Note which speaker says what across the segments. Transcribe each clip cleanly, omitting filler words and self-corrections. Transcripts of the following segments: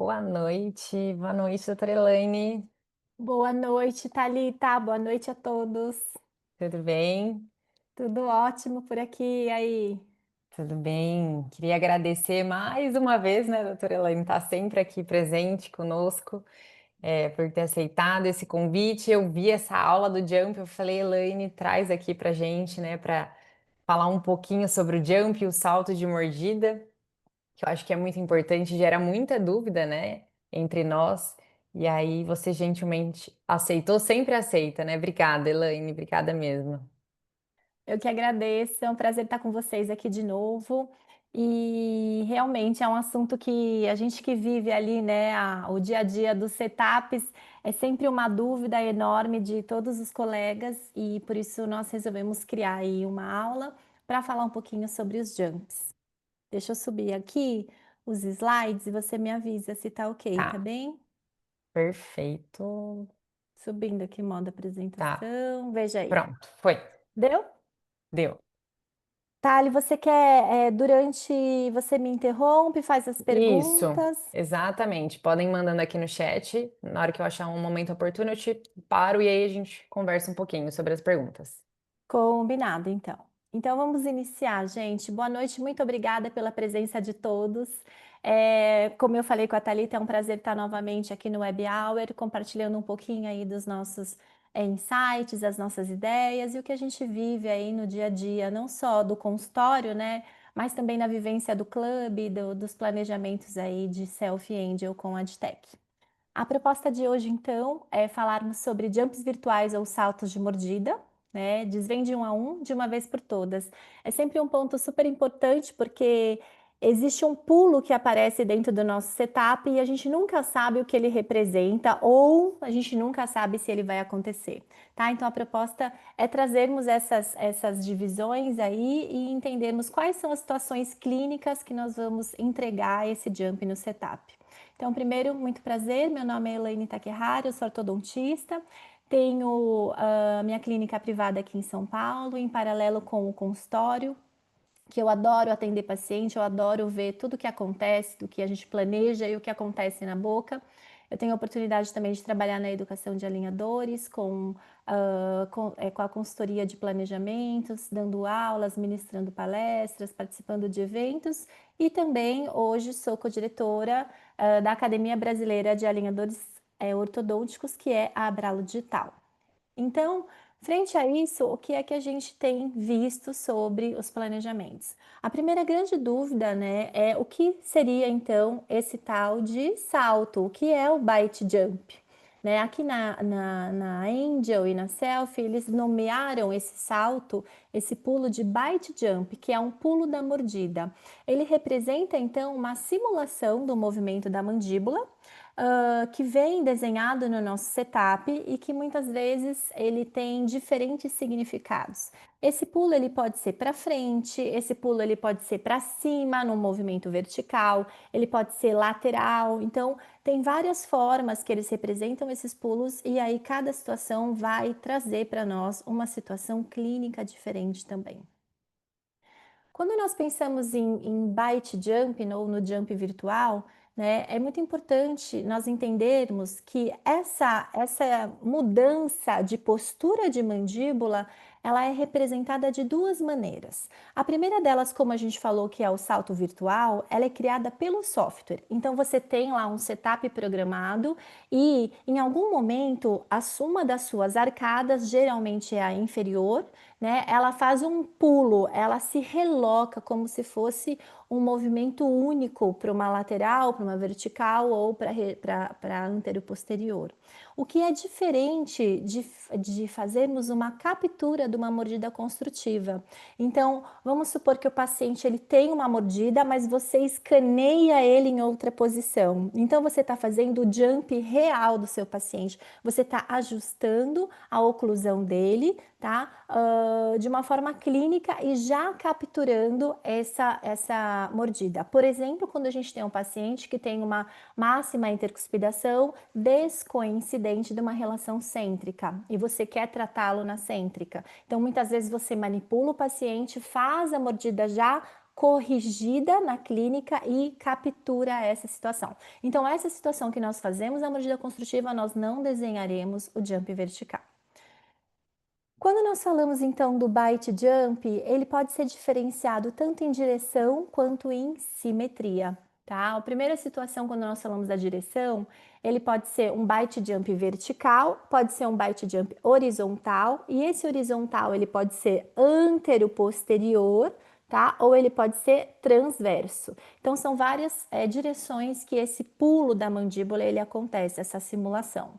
Speaker 1: Boa noite, doutora Elaine.
Speaker 2: Boa noite, Thalita. Boa noite a todos.
Speaker 1: Tudo bem?
Speaker 2: Tudo ótimo por aqui. E aí?
Speaker 1: Tudo bem. Queria agradecer mais uma vez, né, doutora Elaine, estar sempre aqui presente conosco, por ter aceitado esse convite. Eu vi essa aula do Jump, eu falei, Elaine, traz aqui pra gente, né, para falar um pouquinho sobre o Jump e o salto de mordida, que eu acho que é muito importante, gera muita dúvida, né, entre nós. E aí você gentilmente aceitou, sempre aceita, né? Obrigada, Elaine, obrigada mesmo.
Speaker 2: Eu que agradeço. É um prazer estar com vocês aqui de novo. E realmente é um assunto que a gente que vive ali, né, o dia a dia dos setups, é sempre uma dúvida enorme de todos os colegas e por isso nós resolvemos criar aí uma aula para falar um pouquinho sobre os jumps. Deixa eu subir aqui os slides e você me avisa se tá ok, tá
Speaker 1: Tá,
Speaker 2: bem?
Speaker 1: perfeito.
Speaker 2: Subindo aqui, modo
Speaker 1: Tá,
Speaker 2: apresentação. Veja aí.
Speaker 1: pronto, foi,
Speaker 2: Deu?
Speaker 1: deu.
Speaker 2: Thali, você quer, durante, você me interrompe, faz as
Speaker 1: Isso,
Speaker 2: perguntas?
Speaker 1: exatamente. Podem ir mandando aqui no chat. Na hora que eu achar um momento oportuno, eu te paro e aí a gente conversa um pouquinho sobre as perguntas.
Speaker 2: Combinado, então. Então vamos iniciar, gente. Boa noite, muito obrigada pela presença de todos. Como eu falei com a Thalita, é um prazer estar novamente aqui no Web Hour, compartilhando um pouquinho aí dos nossos insights, as nossas ideias e o que a gente vive aí no dia a dia, não só do consultório, né? Mas também na vivência do clube, dos planejamentos aí de Selfie Angel com a Adtech. A proposta de hoje, então, é falarmos sobre jumps virtuais ou saltos de mordida, né? Desvende um a um, de uma vez por todas. É sempre um ponto super importante porque existe um pulo que aparece dentro do nosso setup e a gente nunca sabe o que ele representa ou a gente nunca sabe se ele vai acontecer, tá? Então a proposta é trazermos essas divisões aí e entendermos quais são as situações clínicas que nós vamos entregar esse jump no setup. Então, primeiro, muito prazer, meu nome é Elaine Takehara, eu sou ortodontista, tenho minha clínica privada aqui em São Paulo, em paralelo com o consultório, que eu adoro atender paciente, eu adoro ver tudo o que acontece, do que a gente planeja e o que acontece na boca. Eu tenho a oportunidade também de trabalhar na educação de alinhadores, com a consultoria de planejamentos, dando aulas, ministrando palestras, participando de eventos e também hoje sou co-diretora da Academia Brasileira de Alinhadores Ortodônticos, que é a Abralo Digital. Então, frente a isso, o que é que a gente tem visto sobre os planejamentos? A primeira grande dúvida, né, é o que seria então esse tal de salto, o que é o bite jump? Né, aqui na Angel e na Selfie, eles nomearam esse salto, esse pulo de bite jump, que é um pulo da mordida. Ele representa então uma simulação do movimento da mandíbula, que vem desenhado no nosso setup e que muitas vezes ele tem diferentes significados. Esse pulo ele pode ser para frente, esse pulo ele pode ser para cima, num movimento vertical, ele pode ser lateral. Então, tem várias formas que eles representam esses pulos e aí cada situação vai trazer para nós uma situação clínica diferente também. Quando nós pensamos em bite jump ou no jump virtual, né, é muito importante nós entendermos que essa mudança de postura de mandíbula, ela é representada de duas maneiras. A primeira delas, como a gente falou, que é o salto virtual, ela é criada pelo software. Então você tem lá um setup programado e em algum momento a suma das suas arcadas, geralmente é a inferior, né? Ela faz um pulo, ela se reloca como se fosse um movimento único para uma lateral, para uma vertical ou para anteroposterior. O que é diferente de fazermos uma captura de uma mordida construtiva. Então, vamos supor que o paciente ele tem uma mordida, mas você escaneia ele em outra posição. Então, você está fazendo o jump real do seu paciente. Você está ajustando a oclusão dele, tá? De uma forma clínica e já capturando essa mordida. Por exemplo, quando a gente tem um paciente que tem uma máxima intercuspidação descoincidente de uma relação cêntrica e você quer tratá-lo na cêntrica. Então, muitas vezes você manipula o paciente, faz a mordida já corrigida na clínica e captura essa situação. Então, essa situação que nós fazemos na mordida construtiva, nós não desenharemos o jump vertical. Quando nós falamos então do bite jump, ele pode ser diferenciado tanto em direção quanto em simetria, tá? A primeira situação, quando nós falamos da direção, ele pode ser um bite jump vertical, pode ser um bite jump horizontal, e esse horizontal ele pode ser antero-posterior, tá? Ou ele pode ser transverso. Então, são várias direções que esse pulo da mandíbula ele acontece, essa simulação.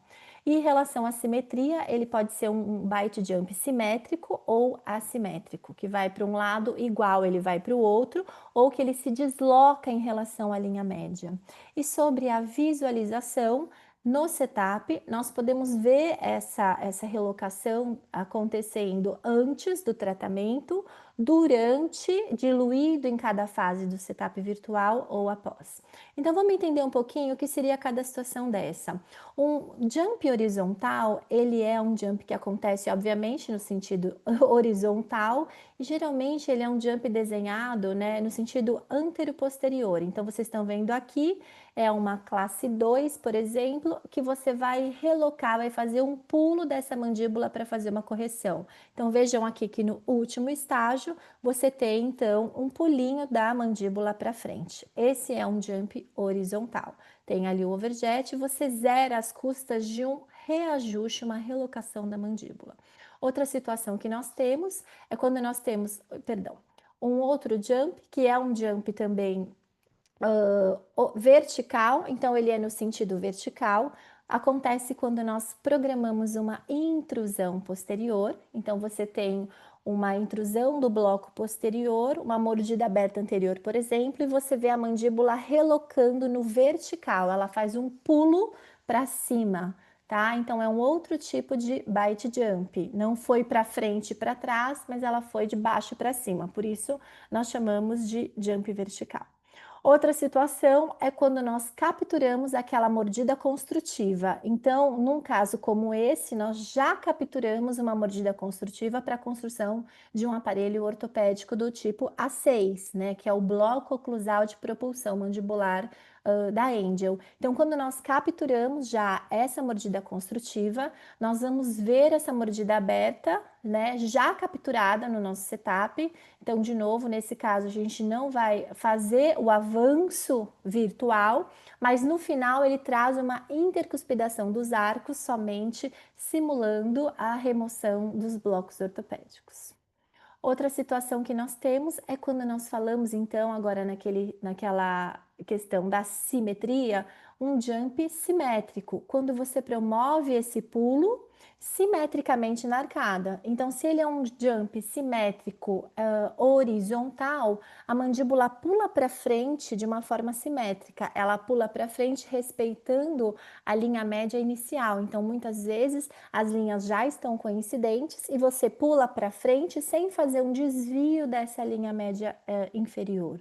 Speaker 2: E em relação à simetria, ele pode ser um bite jump simétrico ou assimétrico, que vai para um lado igual ele vai para o outro, ou que ele se desloca em relação à linha média. E sobre a visualização, no setup, nós podemos ver essa relocação acontecendo antes do tratamento, durante, diluído em cada fase do setup virtual ou após. Então, vamos entender um pouquinho o que seria cada situação dessa. Um jump horizontal, ele é um jump que acontece, obviamente, no sentido horizontal, e geralmente ele é um jump desenhado, né, no sentido antero-posterior. Então, vocês estão vendo aqui, é uma classe 2, por exemplo, que você vai relocar, vai fazer um pulo dessa mandíbula para fazer uma correção. Então, vejam aqui que no último estágio, você tem, então, um pulinho da mandíbula para frente. Esse é um jump horizontal. Tem ali o overjet, você zera as custas de um reajuste, uma relocação da mandíbula. Outra situação que nós temos é quando nós temos, perdão, um outro jump, que é um jump também vertical, então ele é no sentido vertical, acontece quando nós programamos uma intrusão posterior, então você tem uma intrusão do bloco posterior, uma mordida aberta anterior, por exemplo, e você vê a mandíbula relocando no vertical, ela faz um pulo para cima, tá? Então é um outro tipo de bite jump, não foi para frente e para trás, mas ela foi de baixo para cima, por isso nós chamamos de jump vertical. Outra situação é quando nós capturamos aquela mordida construtiva. Então, num caso como esse, nós já capturamos uma mordida construtiva para a construção de um aparelho ortopédico do tipo A6, né, que é o bloco oclusal de propulsão mandibular da Angel. Então, quando nós capturamos já essa mordida construtiva, nós vamos ver essa mordida aberta, né, já capturada no nosso setup. Então, de novo, nesse caso, a gente não vai fazer o avanço virtual, mas no final ele traz uma intercuspidação dos arcos, somente simulando a remoção dos blocos ortopédicos. Outra situação que nós temos é quando nós falamos, então, agora naquela questão da simetria, um jump simétrico, quando você promove esse pulo simetricamente na arcada. Então, se ele é um jump simétrico horizontal, a mandíbula pula para frente de uma forma simétrica, ela pula para frente respeitando a linha média inicial. Então, muitas vezes as linhas já estão coincidentes e você pula para frente sem fazer um desvio dessa linha média inferior.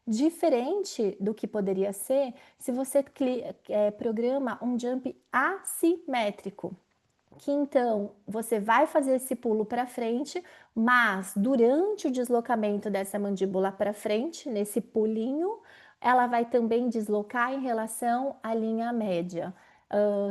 Speaker 2: Diferente do que poderia ser se você programa um jump assimétrico, que então você vai fazer esse pulo para frente, mas durante o deslocamento dessa mandíbula para frente, nesse pulinho, ela vai também deslocar em relação à linha média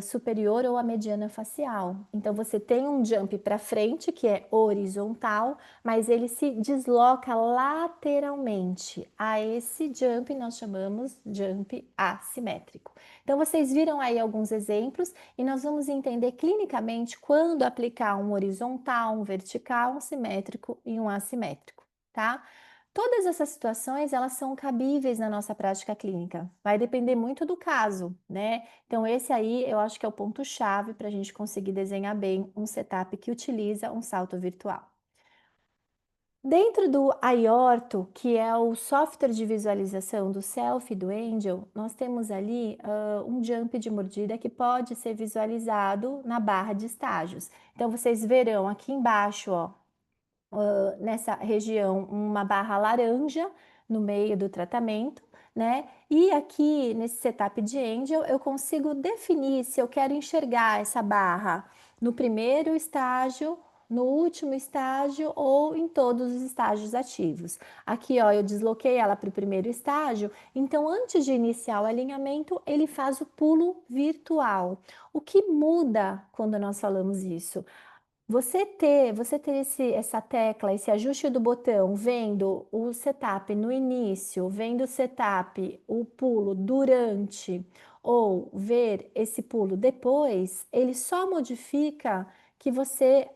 Speaker 2: superior ou à mediana facial. Então você tem um jump para frente que é horizontal, mas ele se desloca lateralmente. A esse jump nós chamamos jump assimétrico. Então vocês viram aí alguns exemplos e nós vamos entender clinicamente quando aplicar um horizontal, um vertical, um simétrico e um assimétrico, tá? Todas essas situações, elas são cabíveis na nossa prática clínica. Vai depender muito do caso, né? Então, esse aí eu acho que é o ponto-chave para a gente conseguir desenhar bem um setup que utiliza um salto virtual. Dentro do iOrtho, que é o software de visualização do Selfie do Angel, nós temos ali um jump de mordida que pode ser visualizado na barra de estágios. Então, vocês verão aqui embaixo, ó, nessa região, uma barra laranja no meio do tratamento, né? E aqui nesse setup de Angel, eu consigo definir se eu quero enxergar essa barra no primeiro estágio no último estágio ou em todos os estágios ativos. Aqui, ó, eu desloquei ela para o primeiro estágio, então antes de iniciar o alinhamento, ele faz o pulo virtual. O que muda quando nós falamos isso? Você ter essa tecla, esse ajuste do botão, vendo o setup no início, vendo o setup, o pulo durante, ou ver esse pulo depois, ele só modifica que você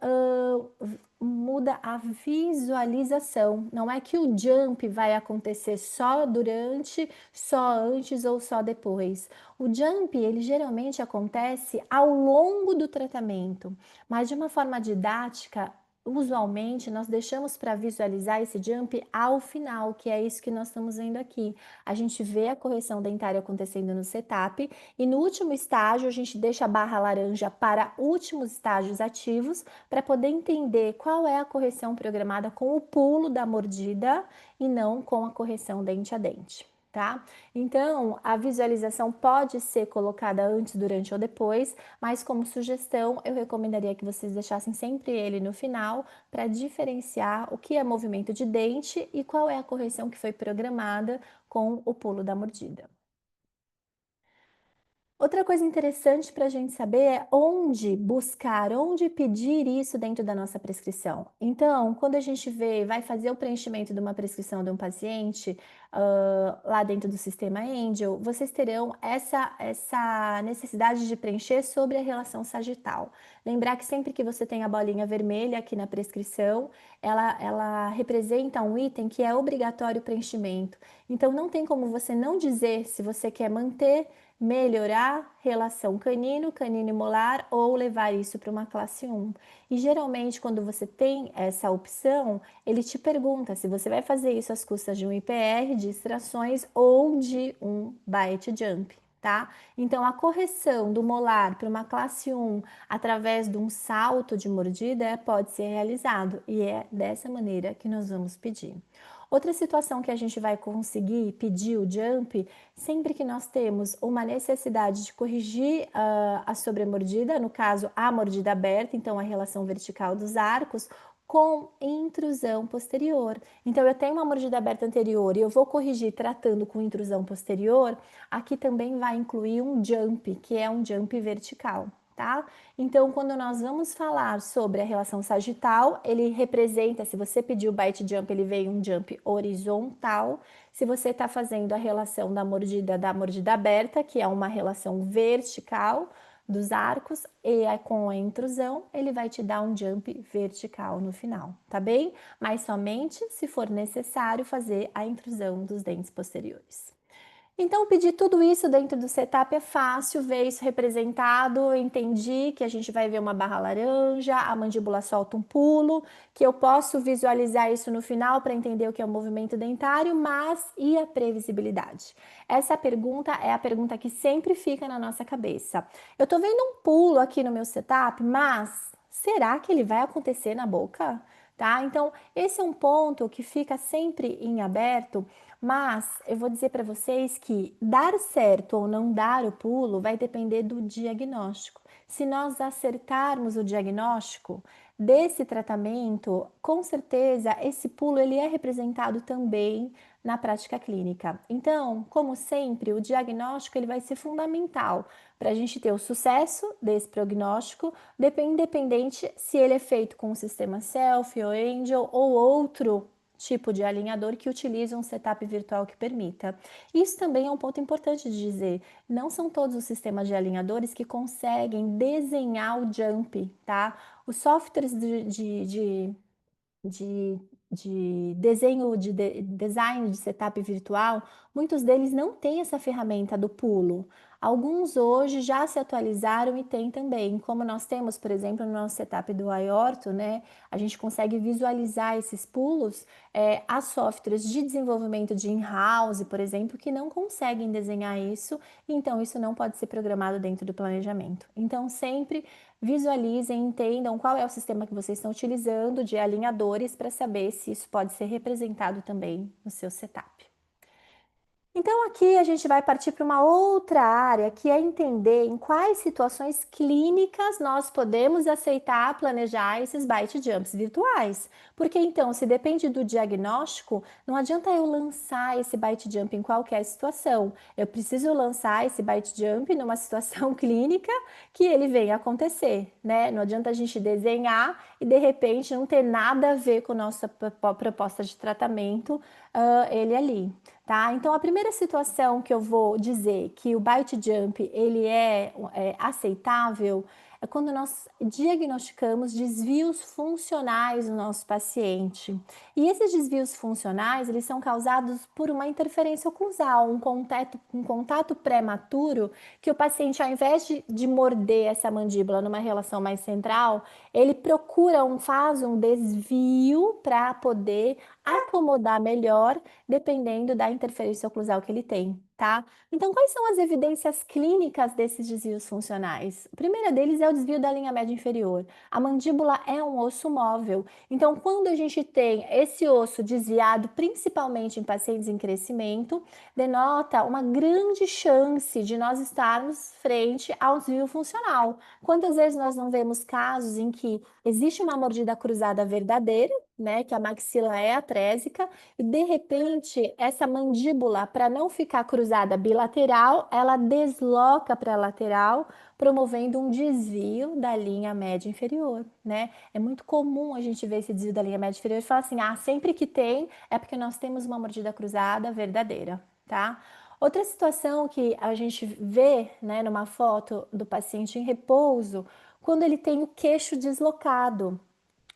Speaker 2: muda a visualização. Não é que o jump vai acontecer só durante, só antes ou só depois. O jump, ele geralmente acontece ao longo do tratamento. Mas de uma forma didática, usualmente nós deixamos para visualizar esse jump ao final, que é isso que nós estamos vendo aqui. A gente vê a correção dentária acontecendo no setup e no último estágio a gente deixa a barra laranja para últimos estágios ativos para poder entender qual é a correção programada com o pulo da mordida e não com a correção dente a dente. Tá? Então, a visualização pode ser colocada antes, durante ou depois, mas como sugestão, eu recomendaria que vocês deixassem sempre ele no final para diferenciar o que é movimento de dente e qual é a correção que foi programada com o pulo da mordida. Outra coisa interessante para a gente saber é onde buscar, onde pedir isso dentro da nossa prescrição. Então, quando a gente vai fazer o preenchimento de uma prescrição de um paciente, lá dentro do sistema Angel, vocês terão essa necessidade de preencher sobre a relação sagital. Lembrar que sempre que você tem a bolinha vermelha aqui na prescrição, ela representa um item que é obrigatório preenchimento. Então, não tem como você não dizer se você quer manter, melhorar relação canino e molar ou levar isso para uma classe 1. E geralmente, quando você tem essa opção, ele te pergunta se você vai fazer isso às custas de um IPR, de extrações ou de um bite jump. Tá? Então, a correção do molar para uma classe 1 através de um salto de mordida pode ser realizado e é dessa maneira que nós vamos pedir. Outra situação que a gente vai conseguir pedir o jump sempre que nós temos uma necessidade de corrigir a sobremordida, no caso a mordida aberta, então a relação vertical dos arcos, com intrusão posterior. Então, eu tenho uma mordida aberta anterior e eu vou corrigir tratando com intrusão posterior, aqui também vai incluir um jump, que é um jump vertical. Tá? Então, quando nós vamos falar sobre a relação sagital, ele representa, se você pedir o bite jump, ele veio um jump horizontal. Se você está fazendo a relação da mordida aberta, que é uma relação vertical dos arcos, e com a intrusão, ele vai te dar um jump vertical no final, tá bem? Mas somente se for necessário fazer a intrusão dos dentes posteriores. Então, pedir tudo isso dentro do setup é fácil, ver isso representado, entendi que a gente vai ver uma barra laranja, a mandíbula solta um pulo, que eu posso visualizar isso no final para entender o que é o movimento dentário, mas e a previsibilidade? Essa pergunta é a pergunta que sempre fica na nossa cabeça. Eu estou vendo um pulo aqui no meu setup, mas será que ele vai acontecer na boca? Tá? Então, esse é um ponto que fica sempre em aberto, mas eu vou dizer para vocês que dar certo ou não dar o pulo vai depender do diagnóstico. Se nós acertarmos o diagnóstico desse tratamento, com certeza esse pulo ele é representado também na prática clínica. Então, como sempre, o diagnóstico ele vai ser fundamental para a gente ter o sucesso desse prognóstico, independente se ele é feito com o sistema Selfie ou Angel ou outro tipo de alinhador que utiliza um setup virtual que permita. Isso também é um ponto importante de dizer. Não são todos os sistemas de alinhadores que conseguem desenhar o jump, tá? Os softwares de, de desenho, design de setup virtual, muitos deles não têm essa ferramenta do pulo. Alguns hoje já se atualizaram e tem também, como nós temos, por exemplo, no nosso setup do iOrtho, né? A gente consegue visualizar esses pulos. Há softwares de desenvolvimento de in-house, por exemplo, que não conseguem desenhar isso, então isso não pode ser programado dentro do planejamento. Então, sempre visualizem, entendam qual é o sistema que vocês estão utilizando de alinhadores para saber se isso pode ser representado também no seu setup. Então, aqui a gente vai partir para uma outra área, que é entender em quais situações clínicas nós podemos aceitar planejar esses bite jumps virtuais. Porque então, se depende do diagnóstico, não adianta eu lançar esse bite jump em qualquer situação. Eu preciso lançar esse bite jump numa situação clínica que ele venha acontecer, né? Não adianta a gente desenhar e de repente não ter nada a ver com a nossa proposta de tratamento, ele ali. Tá? Então, a primeira situação que eu vou dizer que o bite jump ele é aceitável é quando nós diagnosticamos desvios funcionais no nosso paciente. E esses desvios funcionais, eles são causados por uma interferência oclusal, um contato prematuro que o paciente, ao invés de morder essa mandíbula numa relação mais central, ele faz um desvio para poder acomodar melhor dependendo da interferência oclusal que ele tem, tá? Então, quais são as evidências clínicas desses desvios funcionais? A primeira deles é o desvio da linha média inferior. A mandíbula é um osso móvel, então, quando a gente tem esse osso desviado, principalmente em pacientes em crescimento, denota uma grande chance de nós estarmos frente a um desvio funcional. Quantas vezes nós não vemos casos em que existe uma mordida cruzada verdadeira, né, que a maxila é atrésica, e de repente essa mandíbula, para não ficar cruzada bilateral, ela desloca para a lateral, promovendo um desvio da linha média inferior, né? É muito comum a gente ver esse desvio da linha média inferior e falar assim: ah, sempre que tem é porque nós temos uma mordida cruzada verdadeira, tá? Outra situação que a gente vê, né, numa foto do paciente em repouso, quando ele tem o queixo deslocado.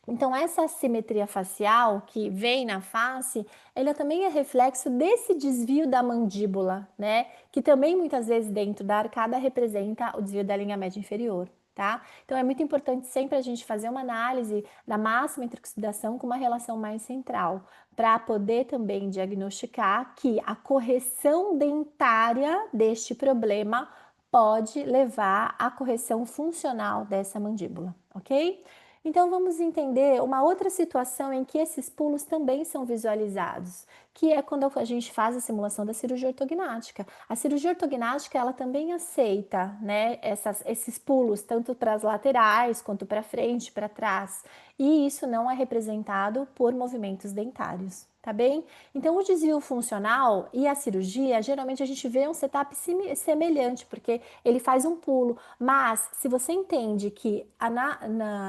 Speaker 2: Então, essa assimetria facial que vem na face, ela também é reflexo desse desvio da mandíbula, né? Que também muitas vezes dentro da arcada representa o desvio da linha média inferior, tá? Então, é muito importante sempre a gente fazer uma análise da máxima introxidação com uma relação mais central, para poder também diagnosticar que a correção dentária deste problema pode levar à correção funcional dessa mandíbula, ok? Então, vamos entender uma outra situação em que esses pulos também são visualizados, que é quando a gente faz a simulação da cirurgia ortognática. A cirurgia ortognática, ela também aceita, né, esses pulos, tanto para as laterais, quanto para frente, para trás. E isso não é representado por movimentos dentários, tá bem? Então, o desvio funcional e a cirurgia, geralmente a gente vê um setup semelhante, porque ele faz um pulo. Mas, se você entende que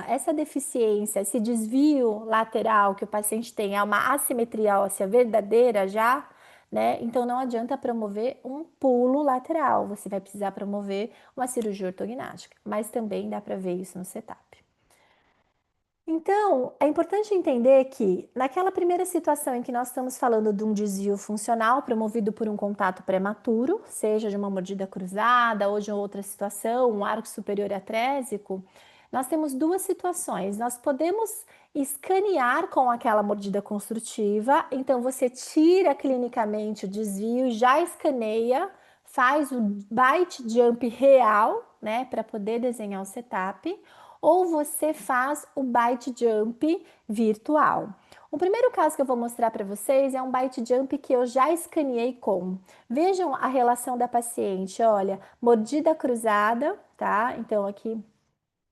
Speaker 2: essa deficiência, esse desvio lateral que o paciente tem é uma assimetria óssea verdadeira já, né? Então, não adianta promover um pulo lateral, você vai precisar promover uma cirurgia ortognática. Mas também dá para ver isso no setup. Então, é importante entender que, naquela primeira situação em que nós estamos falando de um desvio funcional promovido por um contato prematuro, seja de uma mordida cruzada ou de outra situação, um arco superior atrésico, nós temos duas situações. Nós podemos escanear com aquela mordida construtiva, então você tira clinicamente o desvio e já escaneia, faz o bite jump real, né, para poder desenhar o setup, ou você faz o bite jump virtual. O primeiro caso que eu vou mostrar para vocês é um bite jump que eu já escaneei com. Vejam a relação da paciente, olha, mordida cruzada, tá? Então aqui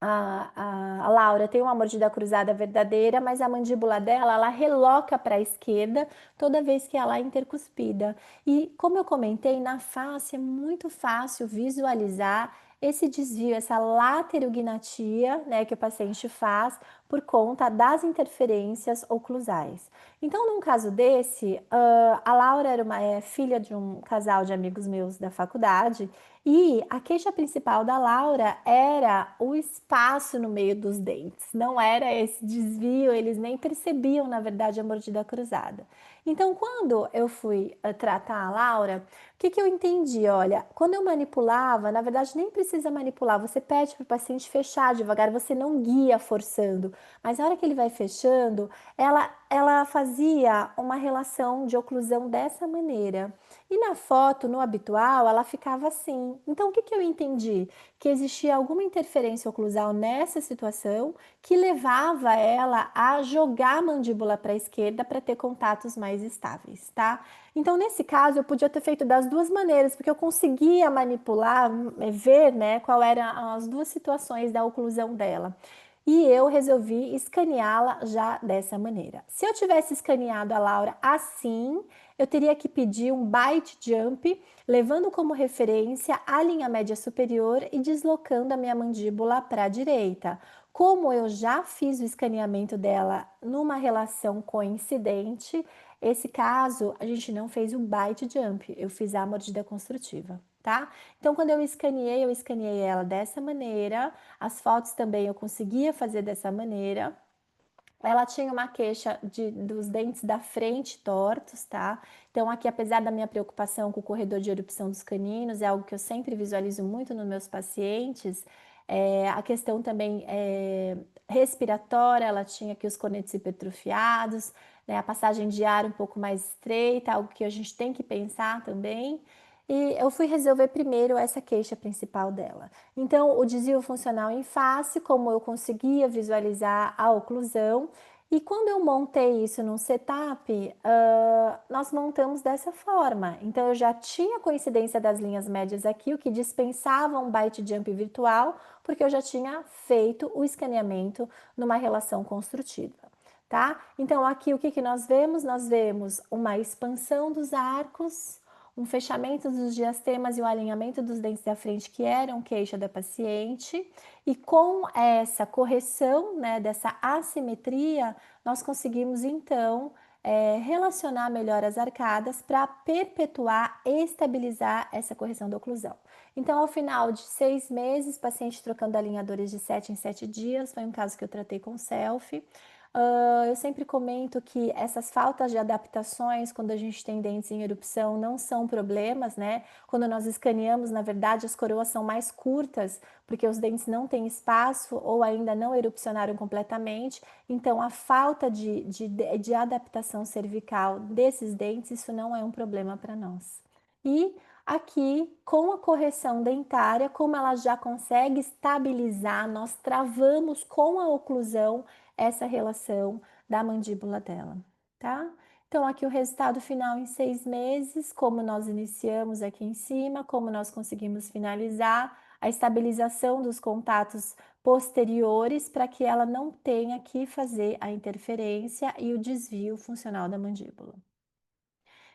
Speaker 2: a Laura tem uma mordida cruzada verdadeira, mas a mandíbula dela, ela reloca para a esquerda toda vez que ela é intercuspida. E como eu comentei, na face é muito fácil visualizar esse desvio, essa laterognatia, né, que o paciente faz por conta das interferências oclusais. Então, num caso desse, a Laura era filha de um casal de amigos meus da faculdade e a queixa principal da Laura era o espaço no meio dos dentes, não era esse desvio, eles nem percebiam, na verdade, a mordida cruzada. Então, quando eu fui tratar a Laura, o que eu entendi? Olha, quando eu manipulava, na verdade, nem precisa manipular, você pede para o paciente fechar devagar, você não guia forçando, mas na hora que ele vai fechando, ela fazia uma relação de oclusão dessa maneira. E na foto, no habitual, ela ficava assim. Então, o que que eu entendi? Que existia alguma interferência oclusal nessa situação que levava ela a jogar a mandíbula para a esquerda para ter contatos mais estáveis, tá? Então, nesse caso, eu podia ter feito das duas maneiras, porque eu conseguia manipular, ver, né, qual eram as duas situações da oclusão dela. E eu resolvi escaneá-la já dessa maneira. Se eu tivesse escaneado a Laura assim, eu teria que pedir um bite jump, levando como referência a linha média superior e deslocando a minha mandíbula para a direita. Como eu já fiz o escaneamento dela numa relação coincidente, esse caso a gente não fez o bite jump, eu fiz a mordida construtiva, tá? Então, quando eu escaneei ela dessa maneira, as fotos também eu conseguia fazer dessa maneira. Ela tinha uma queixa dos dentes da frente tortos, tá? Então, aqui, apesar da minha preocupação com o corredor de erupção dos caninos, é algo que eu sempre visualizo muito nos meus pacientes, a questão também respiratória, ela tinha aqui os cornetos hipertrofiados, né? A passagem de ar um pouco mais estreita, algo que a gente tem que pensar também. E eu fui resolver primeiro essa queixa principal dela. Então, o desvio funcional em face, como eu conseguia visualizar a oclusão, e quando eu montei isso no setup, nós montamos dessa forma. Então, eu já tinha coincidência das linhas médias aqui, o que dispensava um bite jump virtual, porque eu já tinha feito o escaneamento numa relação construtiva, tá? Então, aqui o que que nós vemos? Nós vemos uma expansão dos arcos, um fechamento dos diastemas e o alinhamento dos dentes da frente, que eram queixa da paciente, e com essa correção, né, dessa assimetria, nós conseguimos então relacionar melhor as arcadas para perpetuar e estabilizar essa correção da oclusão. Então, ao final de 6 meses, paciente trocando alinhadores de 7 em 7 dias, foi um caso que eu tratei com selfie. Eu sempre comento que essas faltas de adaptações, quando a gente tem dentes em erupção, não são problemas, né? Quando nós escaneamos, na verdade, as coroas são mais curtas, porque os dentes não têm espaço ou ainda não erupcionaram completamente. Então, a falta de adaptação cervical desses dentes, isso não é um problema para nós. E aqui, com a correção dentária, como ela já consegue estabilizar, nós travamos com a oclusão essa relação da mandíbula dela, tá? Então, aqui o resultado final em 6 meses, como nós iniciamos aqui em cima, como nós conseguimos finalizar a estabilização dos contatos posteriores para que ela não tenha que fazer a interferência e o desvio funcional da mandíbula.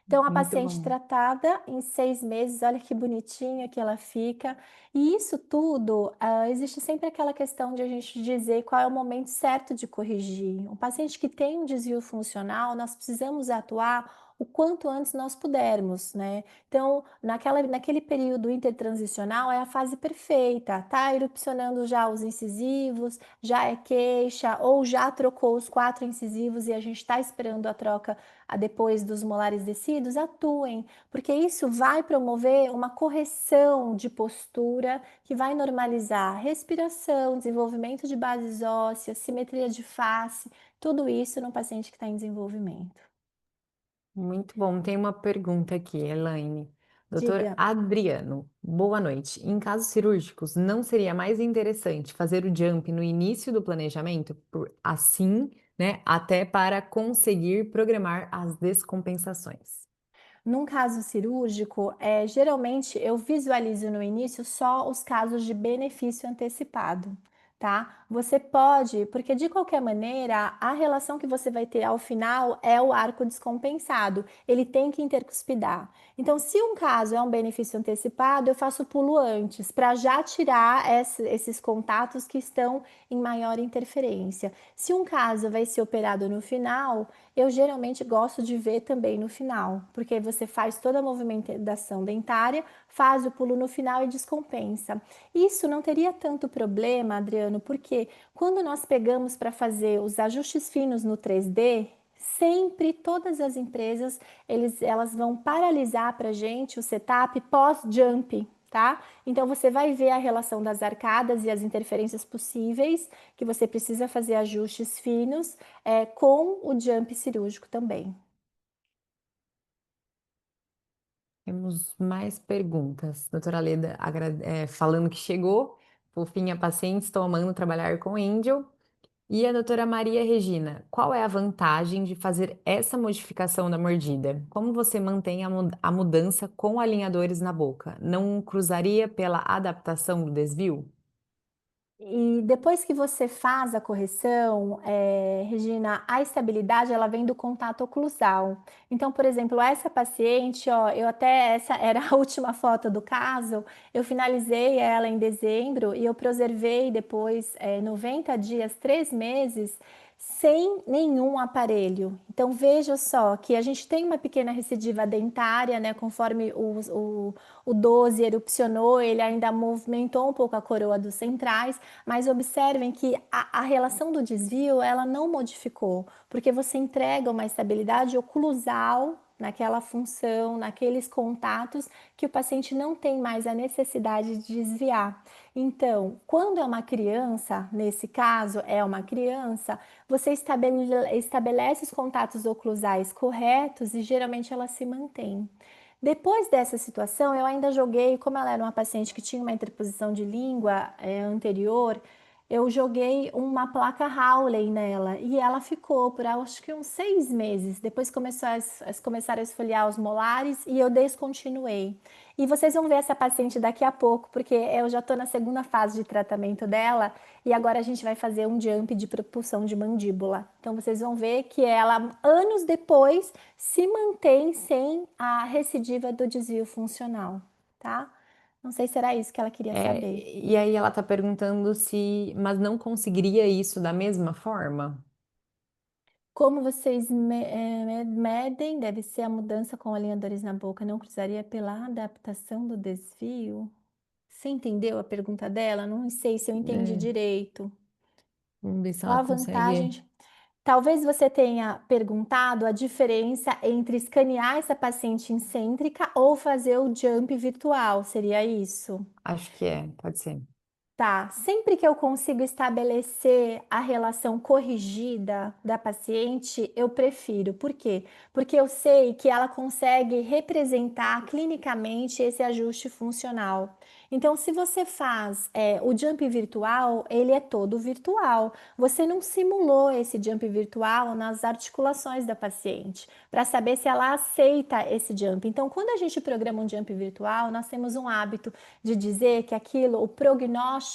Speaker 2: Então, a
Speaker 1: Muito
Speaker 2: paciente
Speaker 1: bom.
Speaker 2: tratada em 6 meses, olha que bonitinha que ela fica. E isso tudo, existe sempre aquela questão de a gente dizer qual é o momento certo de corrigir. Um paciente que tem um desvio funcional, nós precisamos atuar o quanto antes nós pudermos, né? Então, naquele período intertransicional é a fase perfeita, tá erupcionando já os incisivos, já é queixa, ou já trocou os 4 incisivos e a gente está esperando a troca depois dos molares descidos, atuem, porque isso vai promover uma correção de postura que vai normalizar respiração, desenvolvimento de bases ósseas, simetria de face, tudo isso no paciente que está em desenvolvimento.
Speaker 1: Muito bom. Tem uma pergunta aqui, Elaine. Doutor
Speaker 2: Diga.
Speaker 1: Adriano, boa noite. Em casos cirúrgicos, não seria mais interessante fazer o jump no início do planejamento, por assim, né, até para conseguir programar as descompensações?
Speaker 2: Num caso cirúrgico, geralmente eu visualizo no início só os casos de benefício antecipado, tá? Você pode, porque de qualquer maneira, a relação que você vai ter ao final é o arco descompensado, ele tem que intercuspidar. Então, se um caso é um benefício antecipado, eu faço o pulo antes, para já tirar esses contatos que estão em maior interferência. Se um caso vai ser operado no final, eu geralmente gosto de ver também no final, porque você faz toda a movimentação dentária, faz o pulo no final e descompensa. Isso não teria tanto problema, Adriano, porque quando nós pegamos para fazer os ajustes finos no 3D, sempre todas as empresas elas vão paralisar para a gente o setup pós-jump. Tá? Então você vai ver a relação das arcadas e as interferências possíveis, que você precisa fazer ajustes finos, com o jump cirúrgico também.
Speaker 1: Temos mais perguntas. Doutora Leda, falando que chegou, fofinha paciente, estou amando trabalhar com Angel. E a doutora Maria Regina, qual é a vantagem de fazer essa modificação da mordida? Como você mantém a mudança com alinhadores na boca? Não cruzaria pela adaptação do desvio?
Speaker 2: E depois que você faz a correção, Regina, a estabilidade ela vem do contato oclusal. Então, por exemplo, essa paciente, ó, essa era a última foto do caso, eu finalizei ela em dezembro e eu preservei depois 90 dias, 3 meses, sem nenhum aparelho. Então, veja só que a gente tem uma pequena recidiva dentária, né? Conforme o 12 erupcionou, ele ainda movimentou um pouco a coroa dos centrais, mas observem que a relação do desvio ela não modificou, porque você entrega uma estabilidade oclusal naquela função, naqueles contatos que o paciente não tem mais a necessidade de desviar. Então, quando é uma criança, nesse caso é uma criança, você estabelece os contatos oclusais corretos e geralmente ela se mantém. Depois dessa situação, eu ainda joguei, como ela era uma paciente que tinha uma interposição de língua anterior, eu joguei uma placa Hawley nela e ela ficou por acho que uns 6 meses. Depois começaram a esfoliar os molares e eu descontinuei. E vocês vão ver essa paciente daqui a pouco, porque eu já estou na segunda fase de tratamento dela e agora a gente vai fazer um jump de propulsão de mandíbula. Então vocês vão ver que ela, anos depois, se mantém sem a recidiva do desvio funcional, tá? Não sei se era isso que ela queria saber.
Speaker 1: E aí ela está perguntando se, mas não conseguiria isso da mesma forma?
Speaker 2: Como vocês medem, deve ser a mudança com alinhadores na boca, não cruzaria pela adaptação do desvio? Você entendeu a pergunta dela? Não sei se eu entendi
Speaker 1: É,
Speaker 2: direito.
Speaker 1: vamos ver se
Speaker 2: Qual
Speaker 1: ela
Speaker 2: a vantagem?
Speaker 1: consegue.
Speaker 2: Talvez você tenha perguntado a diferença entre escanear essa paciente incêntrica ou fazer o jump virtual, seria isso?
Speaker 1: Acho que é, pode ser.
Speaker 2: Tá, sempre que eu consigo estabelecer a relação corrigida da paciente, eu prefiro. Por quê? Porque eu sei que ela consegue representar clinicamente esse ajuste funcional. Então, se você faz o jump virtual, ele é todo virtual. Você não simulou esse jump virtual nas articulações da paciente, para saber se ela aceita esse jump. Então, quando a gente programa um jump virtual, nós temos um hábito de dizer que aquilo, o prognóstico,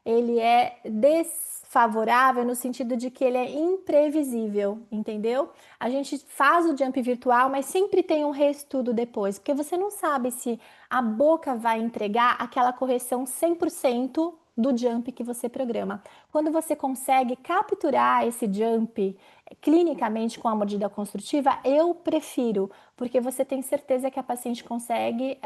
Speaker 2: ele é desfavorável no sentido de que ele é imprevisível, entendeu? A gente faz o jump virtual, mas sempre tem um reestudo depois, porque você não sabe se a boca vai entregar aquela correção 100% do jump que você programa. Quando você consegue capturar esse jump clinicamente com a mordida construtiva, eu prefiro, porque você tem certeza que a paciente consegue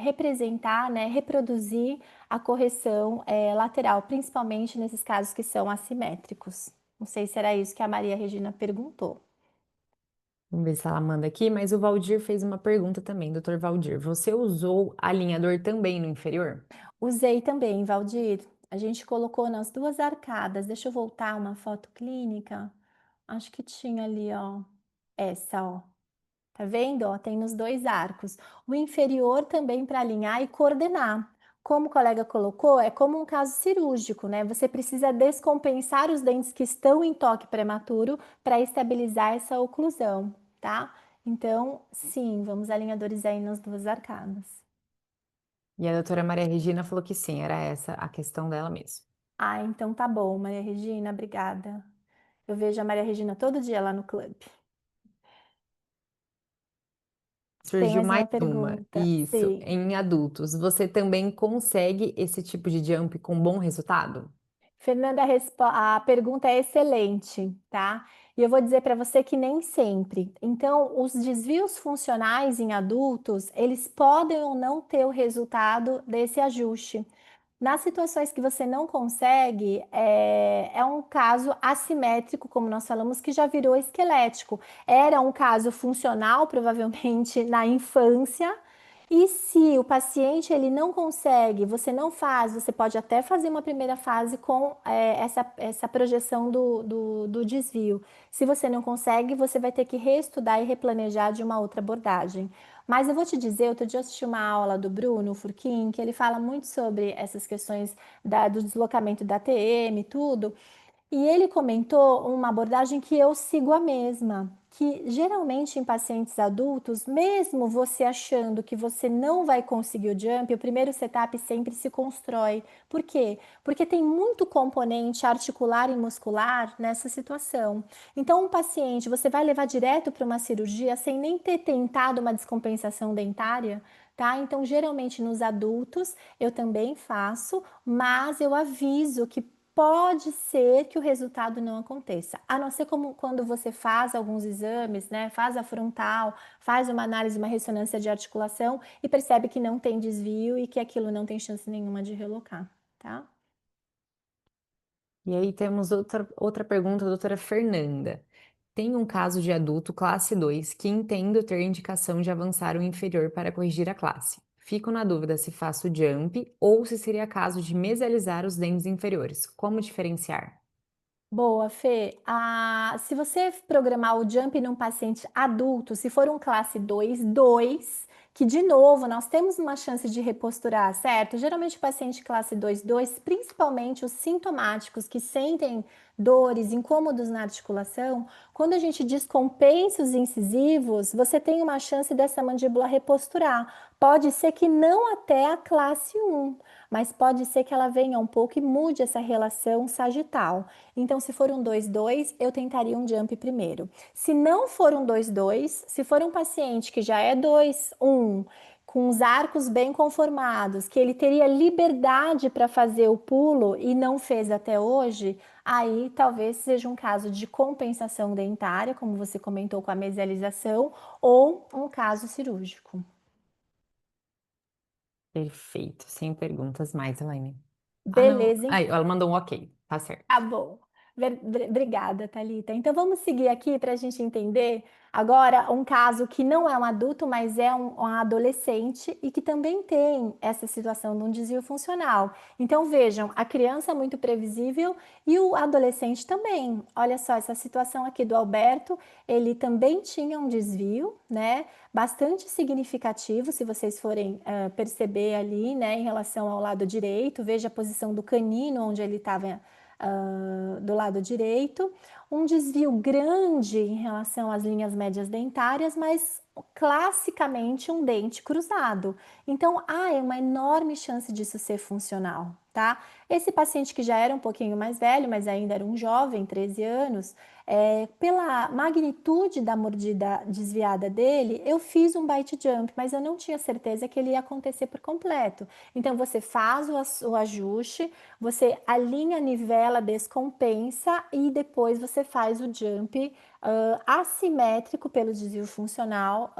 Speaker 2: representar, né, reproduzir a correção lateral, principalmente nesses casos que são assimétricos. Não sei se era isso que a Maria Regina perguntou.
Speaker 1: Vamos ver se ela manda aqui, mas o Valdir fez uma pergunta também, doutor Valdir. Você usou alinhador também no inferior?
Speaker 2: Usei também, Valdir. A gente colocou nas duas arcadas. Deixa eu voltar uma foto clínica. Acho que tinha ali, ó. Essa, ó. Tá vendo? Ó, tem nos dois arcos. O inferior também para alinhar e coordenar. Como o colega colocou, é como um caso cirúrgico, né? Você precisa descompensar os dentes que estão em toque prematuro para estabilizar essa oclusão, tá? Então, sim, vamos alinhadores aí nas duas arcadas.
Speaker 1: E a doutora Maria Regina falou que sim, era essa a questão dela mesmo.
Speaker 2: Ah, então tá bom, Maria Regina, obrigada. Eu vejo a Maria Regina todo dia lá no clube. Tem
Speaker 1: Surgiu
Speaker 2: mais
Speaker 1: mais
Speaker 2: uma
Speaker 1: uma,
Speaker 2: pergunta?
Speaker 1: isso,
Speaker 2: Sim.
Speaker 1: em adultos. Você também consegue esse tipo de jump com bom resultado?
Speaker 2: Fernanda, a pergunta é excelente, tá? E eu vou dizer para você que nem sempre. Então, os desvios funcionais em adultos, eles podem ou não ter o resultado desse ajuste. Nas situações que você não consegue, é um caso assimétrico, como nós falamos, que já virou esquelético. Era um caso funcional, provavelmente na infância. E se o paciente ele não consegue, você não faz, você pode até fazer uma primeira fase com essa projeção do desvio. Se você não consegue, você vai ter que reestudar e replanejar de uma outra abordagem. Mas eu vou te dizer, outro dia eu assisti uma aula do Bruno Furquim, que ele fala muito sobre essas questões do deslocamento da TM e tudo. E ele comentou uma abordagem que eu sigo a mesma, que geralmente em pacientes adultos, mesmo você achando que você não vai conseguir o jump, o primeiro setup sempre se constrói. Por quê? Porque tem muito componente articular e muscular nessa situação. Então, um paciente, você vai levar direto para uma cirurgia sem nem ter tentado uma descompensação dentária? Tá? Então, geralmente nos adultos eu também faço, mas eu aviso que pode ser que o resultado não aconteça, a não ser como quando você faz alguns exames, né? Faz a frontal, faz uma análise, uma ressonância de articulação e percebe que não tem desvio e que aquilo não tem chance nenhuma de relocar, tá?
Speaker 1: E aí temos outra pergunta, doutora Fernanda. Tem um caso de adulto classe 2 que entendo ter indicação de avançar o inferior para corrigir a classe. Fico na dúvida se faço jump ou se seria caso de mesializar os dentes inferiores. Como diferenciar?
Speaker 2: Boa, Fê. Se você programar o jump num paciente adulto, se for um classe 2, que de novo nós temos uma chance de reposturar, certo? Geralmente o paciente classe 2, principalmente os sintomáticos que sentem dores, incômodos na articulação, quando a gente descompensa os incisivos, você tem uma chance dessa mandíbula reposturar. Pode ser que não até a classe 1, mas pode ser que ela venha um pouco e mude essa relação sagital. Então, se for um 2-2, eu tentaria um jump primeiro. Se não for um 2-2, se for um paciente que já é 2-1, com os arcos bem conformados, que ele teria liberdade para fazer o pulo e não fez até hoje, aí talvez seja um caso de compensação dentária, como você comentou com a mesialização, ou um caso cirúrgico.
Speaker 1: Perfeito, sem perguntas mais, Elaine. Ah, não.
Speaker 2: Beleza,
Speaker 1: Aí, ela mandou um ok, tá
Speaker 2: tá
Speaker 1: certo.
Speaker 2: bom. Obrigada, Thalita. Então vamos seguir aqui para a gente entender agora um caso que não é um adulto, mas é um adolescente e que também tem essa situação de um desvio funcional. Então vejam, a criança é muito previsível e o adolescente também. Olha só, essa situação aqui do Alberto, ele também tinha um desvio, né? Bastante significativo, se vocês forem perceber ali, né, em relação ao lado direito. Veja a posição do canino onde ele estava do lado direito, um desvio grande em relação às linhas médias dentárias, mas classicamente um dente cruzado. Então, há uma enorme chance disso ser funcional, tá? Esse paciente que já era um pouquinho mais velho, mas ainda era um jovem, 13 anos, pela magnitude da mordida desviada dele, eu fiz um bite jump, mas eu não tinha certeza que ele ia acontecer por completo. Então, você faz o ajuste, você alinha, nivela, descompensa e depois você faz o jump assimétrico pelo desvio funcional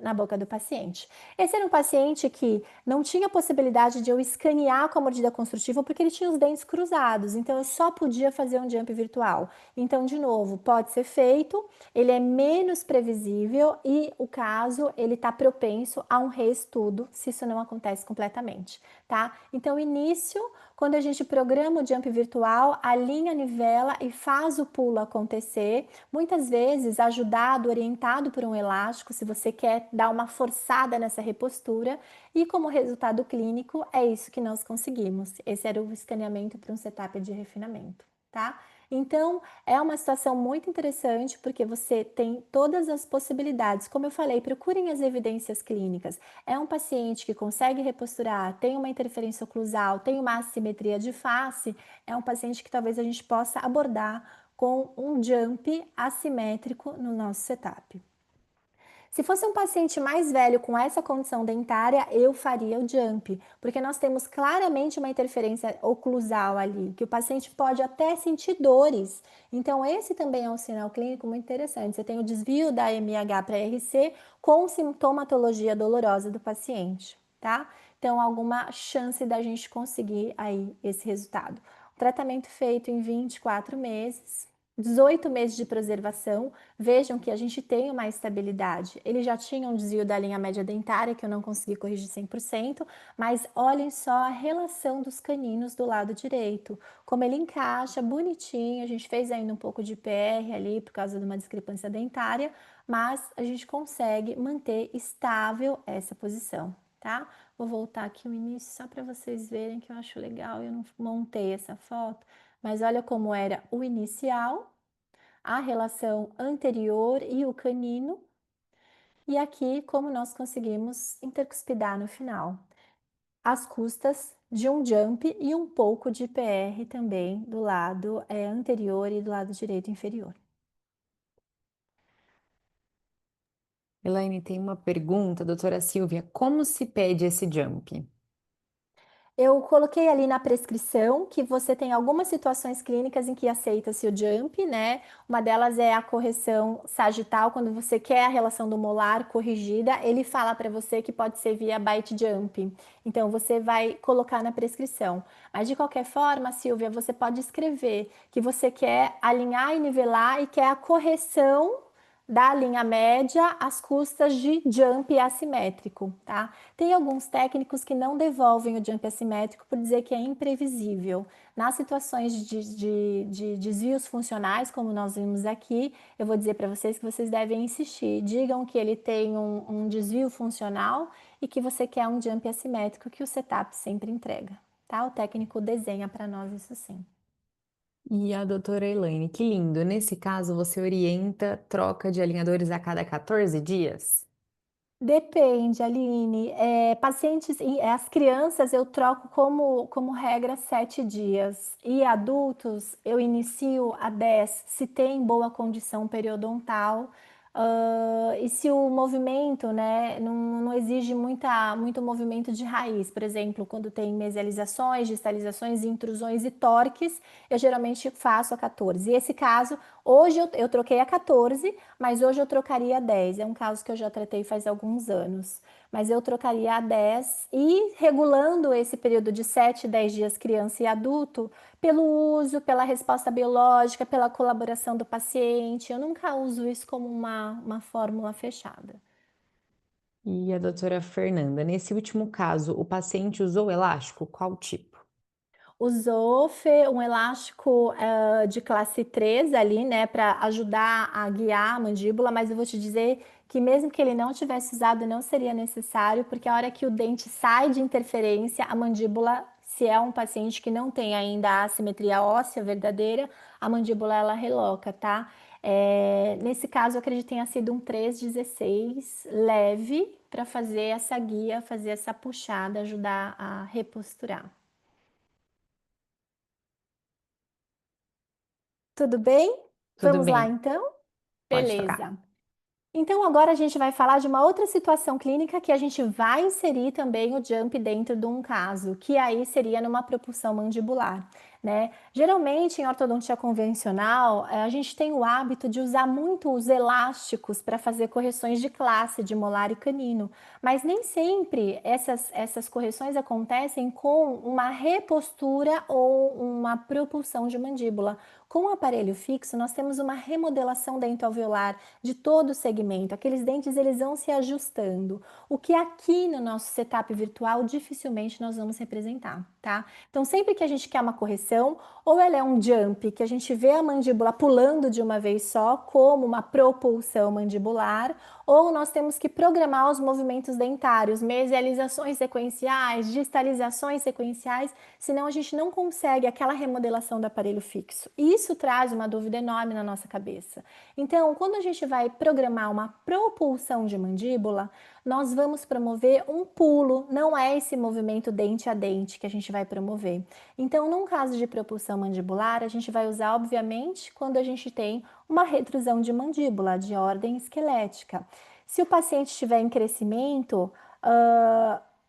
Speaker 2: na boca do paciente. Esse era um paciente que não tinha possibilidade de eu escanear com a mordida construtiva porque ele tinha os dentes cruzados, então eu só podia fazer um jump virtual. Então, de novo, pode ser feito, ele é menos previsível e o caso ele está propenso a um reestudo se isso não acontece completamente, tá? Então, início, quando a gente programa o jump virtual, alinha, nivela e faz o pulo acontecer. Muitas vezes ajudado, orientado por um elástico, se você quer dar uma forçada nessa repostura. E como resultado clínico, é isso que nós conseguimos. Esse era o escaneamento para um setup de refinamento, tá? Então, é uma situação muito interessante porque você tem todas as possibilidades. Como eu falei, procurem as evidências clínicas. É um paciente que consegue reposturar, tem uma interferência oclusal, tem uma assimetria de face, é um paciente que talvez a gente possa abordar com um jump assimétrico no nosso setup. Se fosse um paciente mais velho com essa condição dentária, eu faria o jump, porque nós temos claramente uma interferência oclusal ali, que o paciente pode até sentir dores. Então, esse também é um sinal clínico muito interessante. Você tem o desvio da MH para RC com sintomatologia dolorosa do paciente, tá? Então, alguma chance da gente conseguir aí esse resultado. O tratamento feito em 24 meses, 18 meses de preservação, vejam que a gente tem uma estabilidade. Ele já tinha um desvio da linha média dentária, que eu não consegui corrigir 100%, mas olhem só a relação dos caninos do lado direito, como ele encaixa bonitinho. A gente fez ainda um pouco de PR ali por causa de uma discrepância dentária, mas a gente consegue manter estável essa posição, tá? Vou voltar aqui o início só para vocês verem que eu acho legal. Eu não montei essa foto, mas olha como era o inicial, a relação anterior e o canino, e aqui como nós conseguimos intercuspidar no final, às custas de um jump e um pouco de PR também do lado anterior e do lado direito inferior.
Speaker 1: Elaine, tem uma pergunta, doutora Silvia, como se pede esse jump?
Speaker 2: Eu coloquei ali na prescrição que você tem algumas situações clínicas em que aceita-se o JUMP, né? Uma delas é a correção sagital, quando você quer a relação do molar corrigida, ele fala para você que pode ser via bite jump. Então você vai colocar na prescrição. Mas de qualquer forma, Silvia, você pode escrever que você quer alinhar e nivelar e quer a correção da linha média às custas de jump assimétrico, tá? Tem alguns técnicos que não devolvem o jump assimétrico por dizer que é imprevisível. Nas situações de desvios funcionais, como nós vimos aqui, eu vou dizer para vocês que vocês devem insistir. Digam que ele tem um desvio funcional e que você quer um jump assimétrico que o setup sempre entrega, tá? O técnico desenha para nós isso sim.
Speaker 1: E a doutora Elaine, que lindo. Nesse caso, você orienta troca de alinhadores a cada 14 dias?
Speaker 2: Depende, Aline. Pacientes, as crianças eu troco como regra 7 dias. E adultos eu inicio a 10, se tem boa condição periodontal. E se o movimento, né, não exige muito movimento de raiz. Por exemplo, quando tem mesializações, distalizações, intrusões e torques, eu geralmente faço a 14. E esse caso, hoje eu troquei a 14, mas hoje eu trocaria a 10. É um caso que eu já tratei faz alguns anos. Mas eu trocaria a 10 e regulando esse período de 7, 10 dias criança e adulto, pelo uso, pela resposta biológica, pela colaboração do paciente. Eu nunca uso isso como uma fórmula fechada.
Speaker 1: E a doutora Fernanda, nesse último caso, o paciente usou elástico? Qual tipo?
Speaker 2: Usou um elástico de classe 3 ali, né, para ajudar a guiar a mandíbula, mas eu vou te dizer que mesmo que ele não tivesse usado, não seria necessário, porque a hora que o dente sai de interferência, a mandíbula, se é um paciente que não tem ainda a assimetria óssea verdadeira, a mandíbula ela reloca, tá? Nesse caso, eu acredito que tenha sido um 3,16 leve para fazer essa guia, fazer essa puxada, ajudar a reposturar. Tudo bem?
Speaker 1: Tudo
Speaker 2: Vamos lá
Speaker 1: bem,
Speaker 2: então?
Speaker 1: pode trocar.
Speaker 2: Beleza. Então, agora a gente vai falar de uma outra situação clínica que a gente vai inserir também o jump dentro de um caso, que aí seria numa propulsão mandibular, né? Geralmente, em ortodontia convencional, a gente tem o hábito de usar muito os elásticos para fazer correções de classe de molar e canino, mas nem sempre essas correções acontecem com uma repostura ou uma propulsão de mandíbula. Com o aparelho fixo, nós temos uma remodelação dentoalveolar de todo o segmento. Aqueles dentes eles vão se ajustando. O que aqui no nosso setup virtual dificilmente nós vamos representar, tá? Então, sempre que a gente quer uma correção, ou ela é um jump, que a gente vê a mandíbula pulando de uma vez só, como uma propulsão mandibular, ou nós temos que programar os movimentos dentários, mesializações sequenciais, distalizações sequenciais, senão a gente não consegue aquela remodelação do aparelho fixo. Isso traz uma dúvida enorme na nossa cabeça. Então, quando a gente vai programar uma propulsão de mandíbula, nós vamos promover um pulo, não é esse movimento dente a dente que a gente vai promover. Então, num caso de propulsão mandibular, a gente vai usar, obviamente, quando a gente tem uma retrusão de mandíbula de ordem esquelética. Se o paciente estiver em crescimento,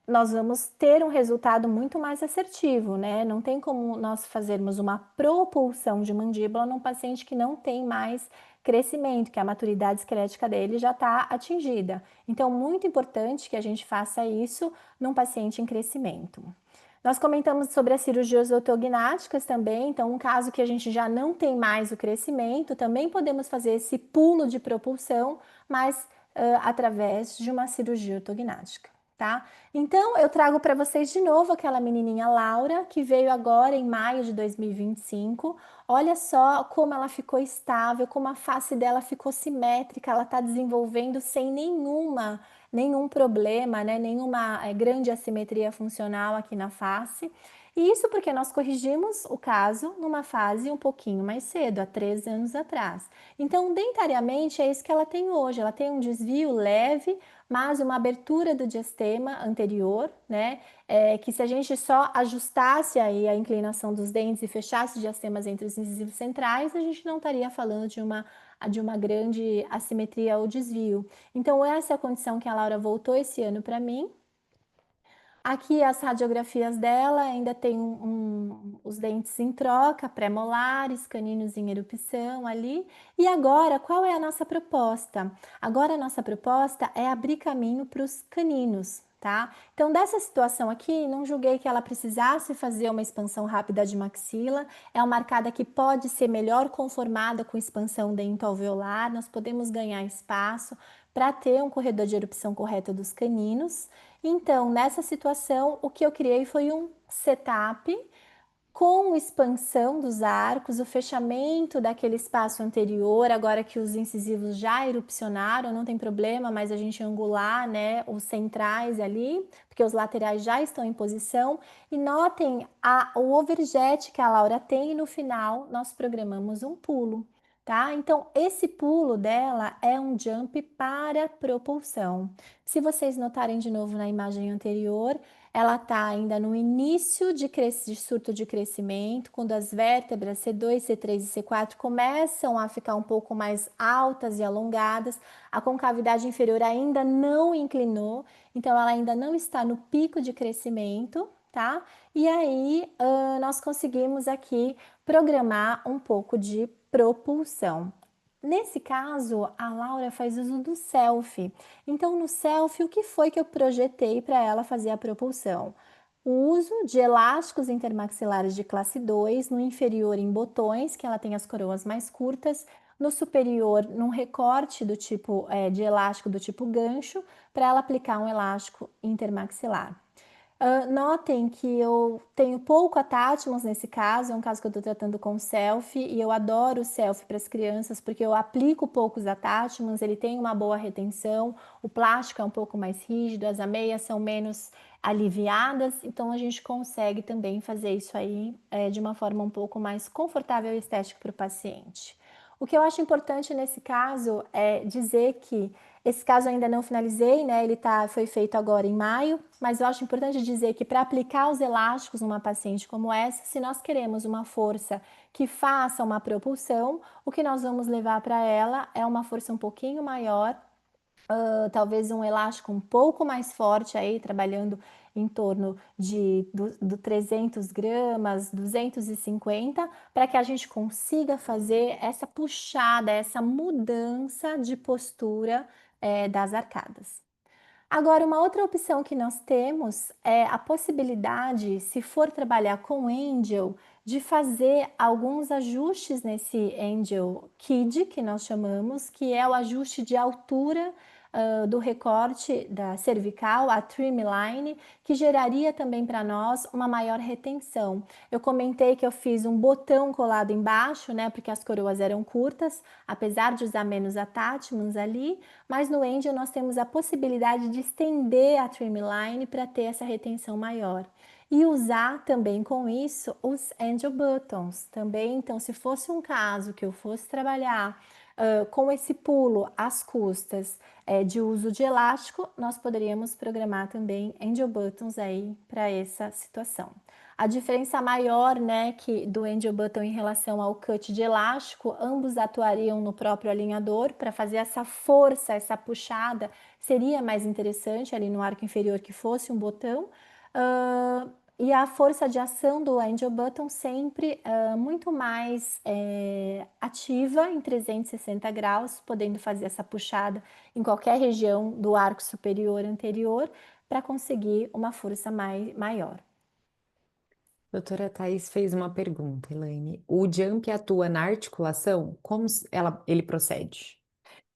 Speaker 2: nós vamos ter um resultado muito mais assertivo, né? Não tem como nós fazermos uma propulsão de mandíbula num paciente que não tem mais crescimento, que a maturidade esquelética dele já está atingida. Então, muito importante que a gente faça isso num paciente em crescimento. Nós comentamos sobre as cirurgias ortognáticas também, então um caso que a gente já não tem mais o crescimento, também podemos fazer esse pulo de propulsão, mas através de uma cirurgia ortognática, tá? Então eu trago para vocês de novo aquela menininha Laura, que veio agora em maio de 2025. Olha só como ela ficou estável, como a face dela ficou simétrica, ela está desenvolvendo sem nenhum problema, né? Nenhuma grande assimetria funcional aqui na face. E isso porque nós corrigimos o caso numa fase um pouquinho mais cedo, há 3 anos atrás. Então, dentariamente, é isso que ela tem hoje. Ela tem um desvio leve, mas uma abertura do diastema anterior, né? Que se a gente só ajustasse aí a inclinação dos dentes e fechasse os diastemas entre os incisivos centrais, a gente não estaria falando de uma grande assimetria ou desvio. Então, essa é a condição que a Laura voltou esse ano para mim. Aqui as radiografias dela ainda tem os dentes em troca, pré-molares, caninos em erupção ali. E agora, qual é a nossa proposta? Agora a nossa proposta é abrir caminho para os caninos, tá? Então, dessa situação aqui, não julguei que ela precisasse fazer uma expansão rápida de maxila. É uma arcada que pode ser melhor conformada com expansão dentoalveolar. Nós podemos ganhar espaço para ter um corredor de erupção correto dos caninos. Então, nessa situação, o que eu criei foi um setup com expansão dos arcos, o fechamento daquele espaço anterior, agora que os incisivos já erupcionaram, não tem problema, mas a gente angular, né, os centrais ali, porque os laterais já estão em posição. E notem o overjet que a Laura tem e no final nós programamos um pulo. Tá? Então, esse pulo dela é um jump para propulsão. Se vocês notarem de novo na imagem anterior, ela está ainda no início de surto de crescimento, quando as vértebras C2, C3 e C4 começam a ficar um pouco mais altas e alongadas, a concavidade inferior ainda não inclinou, então ela ainda não está no pico de crescimento, tá? E aí nós conseguimos aqui programar um pouco de propulsão. Nesse caso, a Laura faz uso do selfie. Então, no selfie, o que foi que eu projetei para ela fazer a propulsão? O uso de elásticos intermaxilares de classe 2, no inferior em botões, que ela tem as coroas mais curtas, no superior, num recorte do tipo de elástico do tipo gancho, para ela aplicar um elástico intermaxilar. Notem que eu tenho pouco attachments nesse caso, é um caso que eu estou tratando com selfie e eu adoro o selfie para as crianças porque eu aplico poucos attachments, ele tem uma boa retenção, o plástico é um pouco mais rígido, as ameias são menos aliviadas, então a gente consegue também fazer isso aí de uma forma um pouco mais confortável e estética para o paciente. O que eu acho importante nesse caso é dizer que esse caso ainda não finalizei, né? Foi feito agora em maio, mas eu acho importante dizer que para aplicar os elásticos numa paciente como essa, se nós queremos uma força que faça uma propulsão, o que nós vamos levar para ela é uma força um pouquinho maior, talvez um elástico um pouco mais forte aí, trabalhando em torno do 300 gramas, 250, para que a gente consiga fazer essa puxada, essa mudança de postura das arcadas. Agora, uma outra opção que nós temos é a possibilidade, se for trabalhar com Angel, de fazer alguns ajustes nesse Angel Kid, que nós chamamos, que é o ajuste de altura do recorte da cervical, a trimline, que geraria também para nós uma maior retenção. Eu comentei que eu fiz um botão colado embaixo, né, porque as coroas eram curtas, apesar de usar menos attachments ali, mas no Angel nós temos a possibilidade de estender a trimline para ter essa retenção maior. E usar também com isso os Angel Buttons também. Então, se fosse um caso que eu fosse trabalhar com esse pulo às custas de uso de elástico, nós poderíamos programar também Angel Buttons aí para essa situação. A diferença maior, né, que do Angel Button em relação ao cut de elástico, ambos atuariam no próprio alinhador para fazer essa força, essa puxada, seria mais interessante ali no arco inferior que fosse um botão. E a força de ação do Angel Button sempre muito mais ativa em 360 graus, podendo fazer essa puxada em qualquer região do arco superior anterior para conseguir uma força maior.
Speaker 1: Doutora Thais fez uma pergunta, Elaine. O jump atua na articulação? Como ele procede?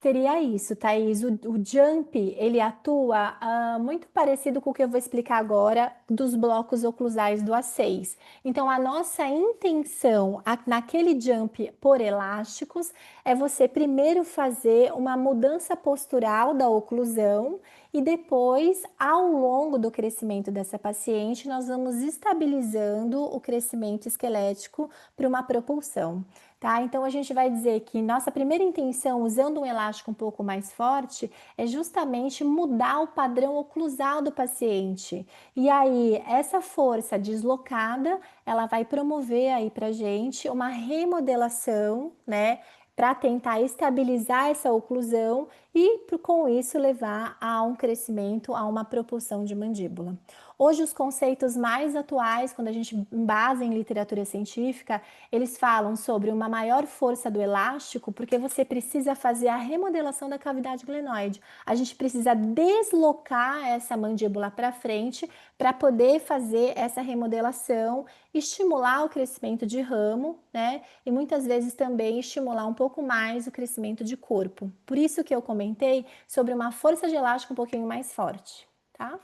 Speaker 2: Seria isso, Thaís. O jump, ele atua muito parecido com o que eu vou explicar agora dos blocos oclusais do A6. Então, a nossa intenção naquele jump por elásticos é você primeiro fazer uma mudança postural da oclusão e depois, ao longo do crescimento dessa paciente, nós vamos estabilizando o crescimento esquelético para uma propulsão. Tá? Então a gente vai dizer que nossa primeira intenção, usando um elástico um pouco mais forte, é justamente mudar o padrão oclusal do paciente. E aí, essa força deslocada, ela vai promover aí pra gente uma remodelação, né? Para tentar estabilizar essa oclusão e, com isso, levar a um crescimento, a uma propulsão de mandíbula. Hoje, os conceitos mais atuais, quando a gente embasa em literatura científica, eles falam sobre uma maior força do elástico, porque você precisa fazer a remodelação da cavidade glenoide. A gente precisa deslocar essa mandíbula para frente para poder fazer essa remodelação, estimular o crescimento de ramo, né? E muitas vezes também estimular um pouco mais o crescimento de corpo. Por isso que eu comentei sobre uma força de elástico um pouquinho mais forte, tá?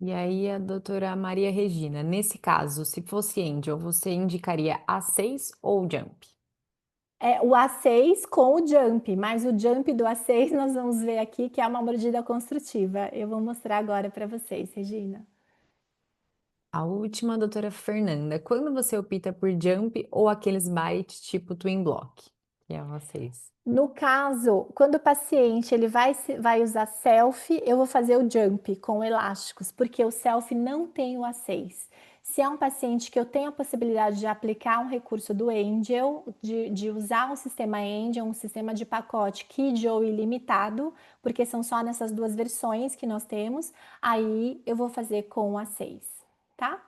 Speaker 1: E aí, a doutora Maria Regina, nesse caso, se fosse Angel, você indicaria A6 ou Jump?
Speaker 2: É o A6 com o jump, mas o jump do A6 nós vamos ver aqui que é uma mordida construtiva. Eu vou mostrar agora para vocês, Regina.
Speaker 1: A última, doutora Fernanda, quando você opta por Jump ou aqueles bite tipo Twin Block? Que é o A6.
Speaker 2: No caso, quando o paciente ele vai usar selfie, eu vou fazer o jump com elásticos, porque o selfie não tem o A6. Se é um paciente que eu tenho a possibilidade de aplicar um recurso do Angel, de usar um sistema Angel, um sistema de pacote Kid ou ilimitado, porque são só nessas duas versões que nós temos, aí eu vou fazer com o A6, tá?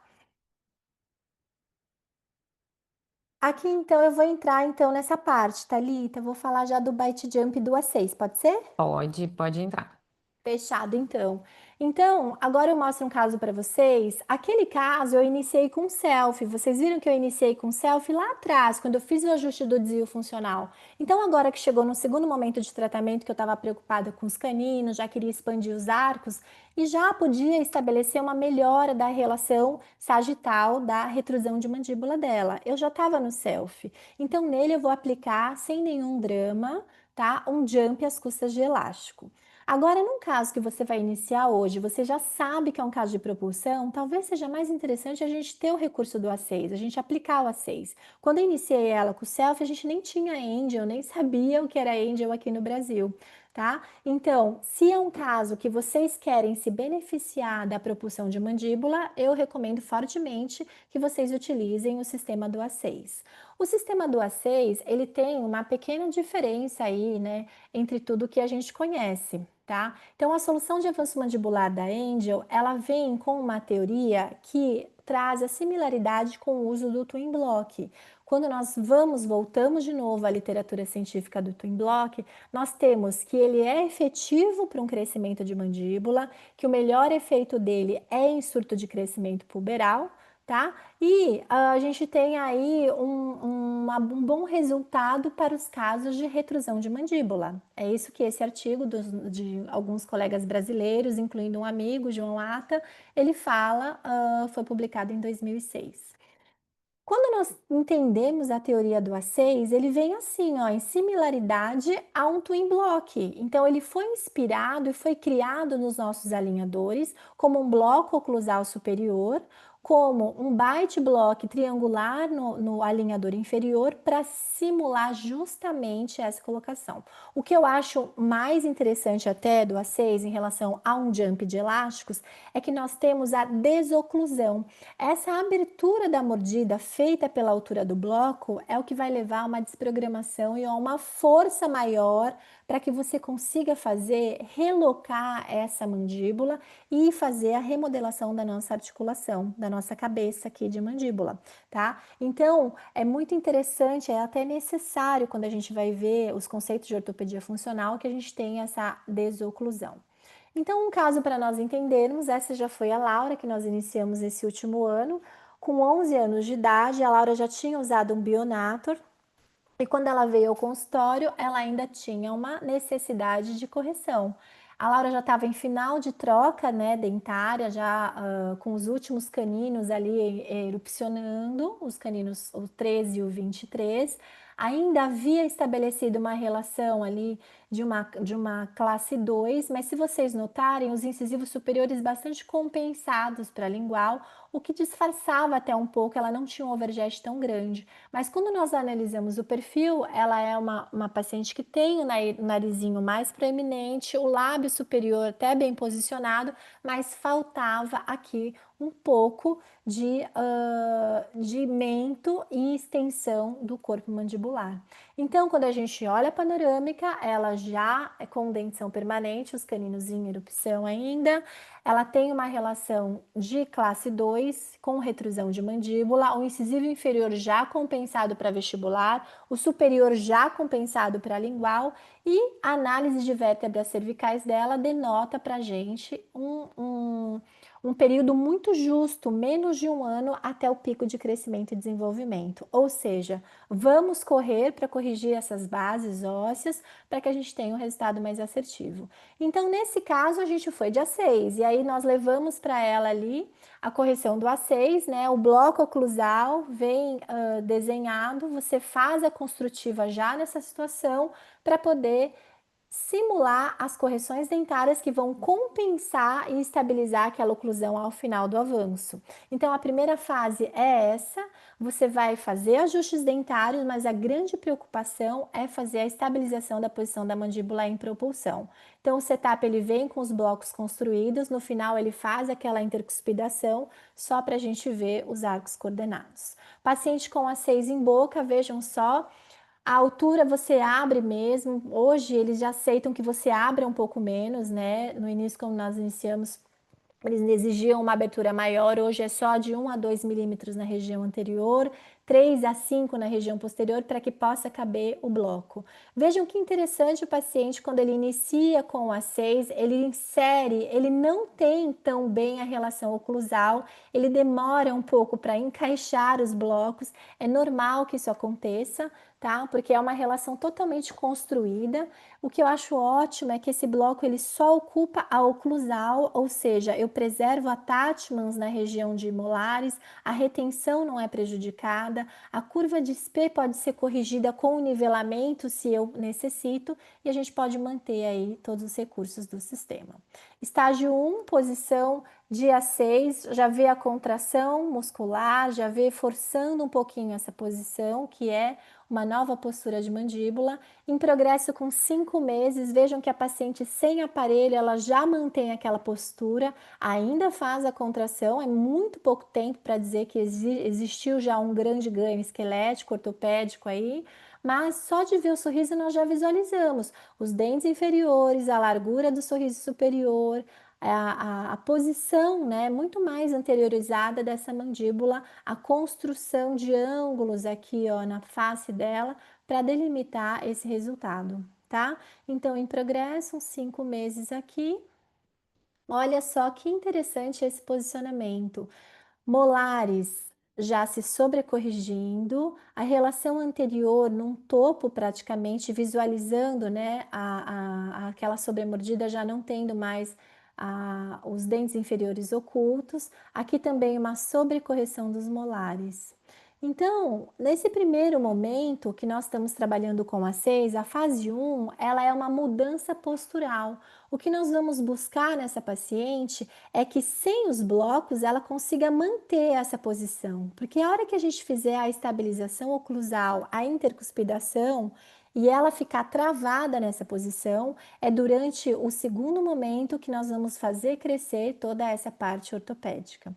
Speaker 2: Aqui então eu vou entrar então nessa parte, Thalita, vou falar já do bite jump do A6, pode ser?
Speaker 1: Pode entrar.
Speaker 2: Fechado, então. Então, agora eu mostro um caso para vocês. Aquele caso eu iniciei com selfie. Vocês viram que eu iniciei com selfie lá atrás, quando eu fiz o ajuste do desvio funcional. Então, agora que chegou no segundo momento de tratamento, que eu estava preocupada com os caninos, já queria expandir os arcos e já podia estabelecer uma melhora da relação sagital da retrusão de mandíbula dela. Eu já estava no selfie. Então, nele eu vou aplicar, sem nenhum drama, tá? Um jump às custas de elástico. Agora, num caso que você vai iniciar hoje, você já sabe que é um caso de propulsão, talvez seja mais interessante a gente ter o recurso do A6, a gente aplicar o A6. Quando eu iniciei ela com o Selfie, a gente nem tinha Angel, nem sabia o que era Angel aqui no Brasil, tá? Então, se é um caso que vocês querem se beneficiar da propulsão de mandíbula, eu recomendo fortemente que vocês utilizem o sistema do A6. O sistema do A6, ele tem uma pequena diferença aí, né, entre tudo que a gente conhece. Tá? Então, a solução de avanço mandibular da Angel, ela vem com uma teoria que traz a similaridade com o uso do Twin Block. Quando nós voltamos de novo à literatura científica do Twin Block, nós temos que ele é efetivo para um crescimento de mandíbula, que o melhor efeito dele é em surto de crescimento puberal, tá? E a gente tem aí um bom resultado para os casos de retrusão de mandíbula. É isso que esse artigo de alguns colegas brasileiros, incluindo um amigo, João Lata, ele fala, foi publicado em 2006. Quando nós entendemos a teoria do A6, ele vem assim, ó, em similaridade a um twin block. Então, ele foi inspirado e foi criado nos nossos alinhadores como um bloco oclusal superior, como um bite block triangular no alinhador inferior para simular justamente essa colocação. O que eu acho mais interessante até do A6 em relação a um jump de elásticos é que nós temos a desoclusão. Essa abertura da mordida feita pela altura do bloco é o que vai levar a uma desprogramação e a uma força maior para que você consiga relocar essa mandíbula e fazer a remodelação da nossa articulação, da nossa cabeça aqui de mandíbula, tá? Então, é muito interessante, é até necessário quando a gente vai ver os conceitos de ortopedia funcional que a gente tenha essa desoclusão. Então, um caso para nós entendermos, essa já foi a Laura, que nós iniciamos esse último ano. Com 11 anos de idade, a Laura já tinha usado um Bionator, e quando ela veio ao consultório, ela ainda tinha uma necessidade de correção. A Laura já estava em final de troca, né, dentária, já com os últimos caninos ali erupcionando, os caninos, o 13 e o 23. Ainda havia estabelecido uma relação ali de uma classe 2, mas se vocês notarem, os incisivos superiores bastante compensados para a lingual, o que disfarçava até um pouco, ela não tinha um overjet tão grande. Mas quando nós analisamos o perfil, ela é uma paciente que tem o narizinho mais proeminente, o lábio superior até bem posicionado, mas faltava aqui um pouco de mento e extensão do corpo mandibular. Então, quando a gente olha a panorâmica, ela já é com dentição permanente, os caninos em erupção ainda, ela tem uma relação de classe 2 com retrusão de mandíbula, o incisivo inferior já compensado para vestibular, o superior já compensado para lingual, e a análise de vértebras cervicais dela denota para gente um período muito justo, menos de um ano até o pico de crescimento e desenvolvimento. Ou seja, vamos correr para corrigir essas bases ósseas para que a gente tenha um resultado mais assertivo. Então, nesse caso, a gente foi de A6, e aí nós levamos para ela ali a correção do A6, né? O bloco oclusal vem desenhado, você faz a construtiva já nessa situação para poder simular as correções dentárias que vão compensar e estabilizar aquela oclusão ao final do avanço. Então, a primeira fase é essa, você vai fazer ajustes dentários, mas a grande preocupação é fazer a estabilização da posição da mandíbula em propulsão. Então, o setup ele vem com os blocos construídos, no final ele faz aquela intercuspidação, só para a gente ver os arcos coordenados. Paciente com A6 em boca, vejam só, a altura você abre mesmo. Hoje eles já aceitam que você abra um pouco menos, né? No início, quando nós iniciamos, eles exigiam uma abertura maior, hoje é só de 1 a 2 milímetros na região anterior, 3 a 5 na região posterior, para que possa caber o bloco. Vejam que interessante o paciente, quando ele inicia com a 6, ele insere, ele não tem tão bem a relação oclusal, ele demora um pouco para encaixar os blocos, é normal que isso aconteça, tá? Porque é uma relação totalmente construída. O que eu acho ótimo é que esse bloco ele só ocupa a oclusal, ou seja, eu preservo a Tatmans na região de molares, a retenção não é prejudicada, a curva de SP pode ser corrigida com o nivelamento se eu necessito, e a gente pode manter aí todos os recursos do sistema. Estágio 1, posição de A6, já vê a contração muscular, já vê forçando um pouquinho essa posição, que é uma nova postura de mandíbula. Em progresso com 5 meses, vejam que a paciente sem aparelho, ela já mantém aquela postura, ainda faz a contração, é muito pouco tempo para dizer que existiu já um grande ganho esquelético, ortopédico aí, mas só de ver o sorriso nós já visualizamos os dentes inferiores, a largura do sorriso superior, a posição, né, muito mais anteriorizada dessa mandíbula, a construção de ângulos aqui, ó, na face dela, para delimitar esse resultado, tá? Então, em progresso, uns 5 meses aqui. Olha só que interessante esse posicionamento. Molares já se sobrecorrigindo, a relação anterior num topo praticamente, visualizando, né, aquela sobremordida já não tendo mais os dentes inferiores ocultos. Aqui também uma sobrecorreção dos molares. Então, nesse primeiro momento que nós estamos trabalhando com a 6, a fase 1, ela é uma mudança postural. O que nós vamos buscar nessa paciente é que sem os blocos ela consiga manter essa posição, porque a hora que a gente fizer a estabilização oclusal, a intercuspidação, e ela ficar travada nessa posição, é durante o segundo momento que nós vamos fazer crescer toda essa parte ortopédica.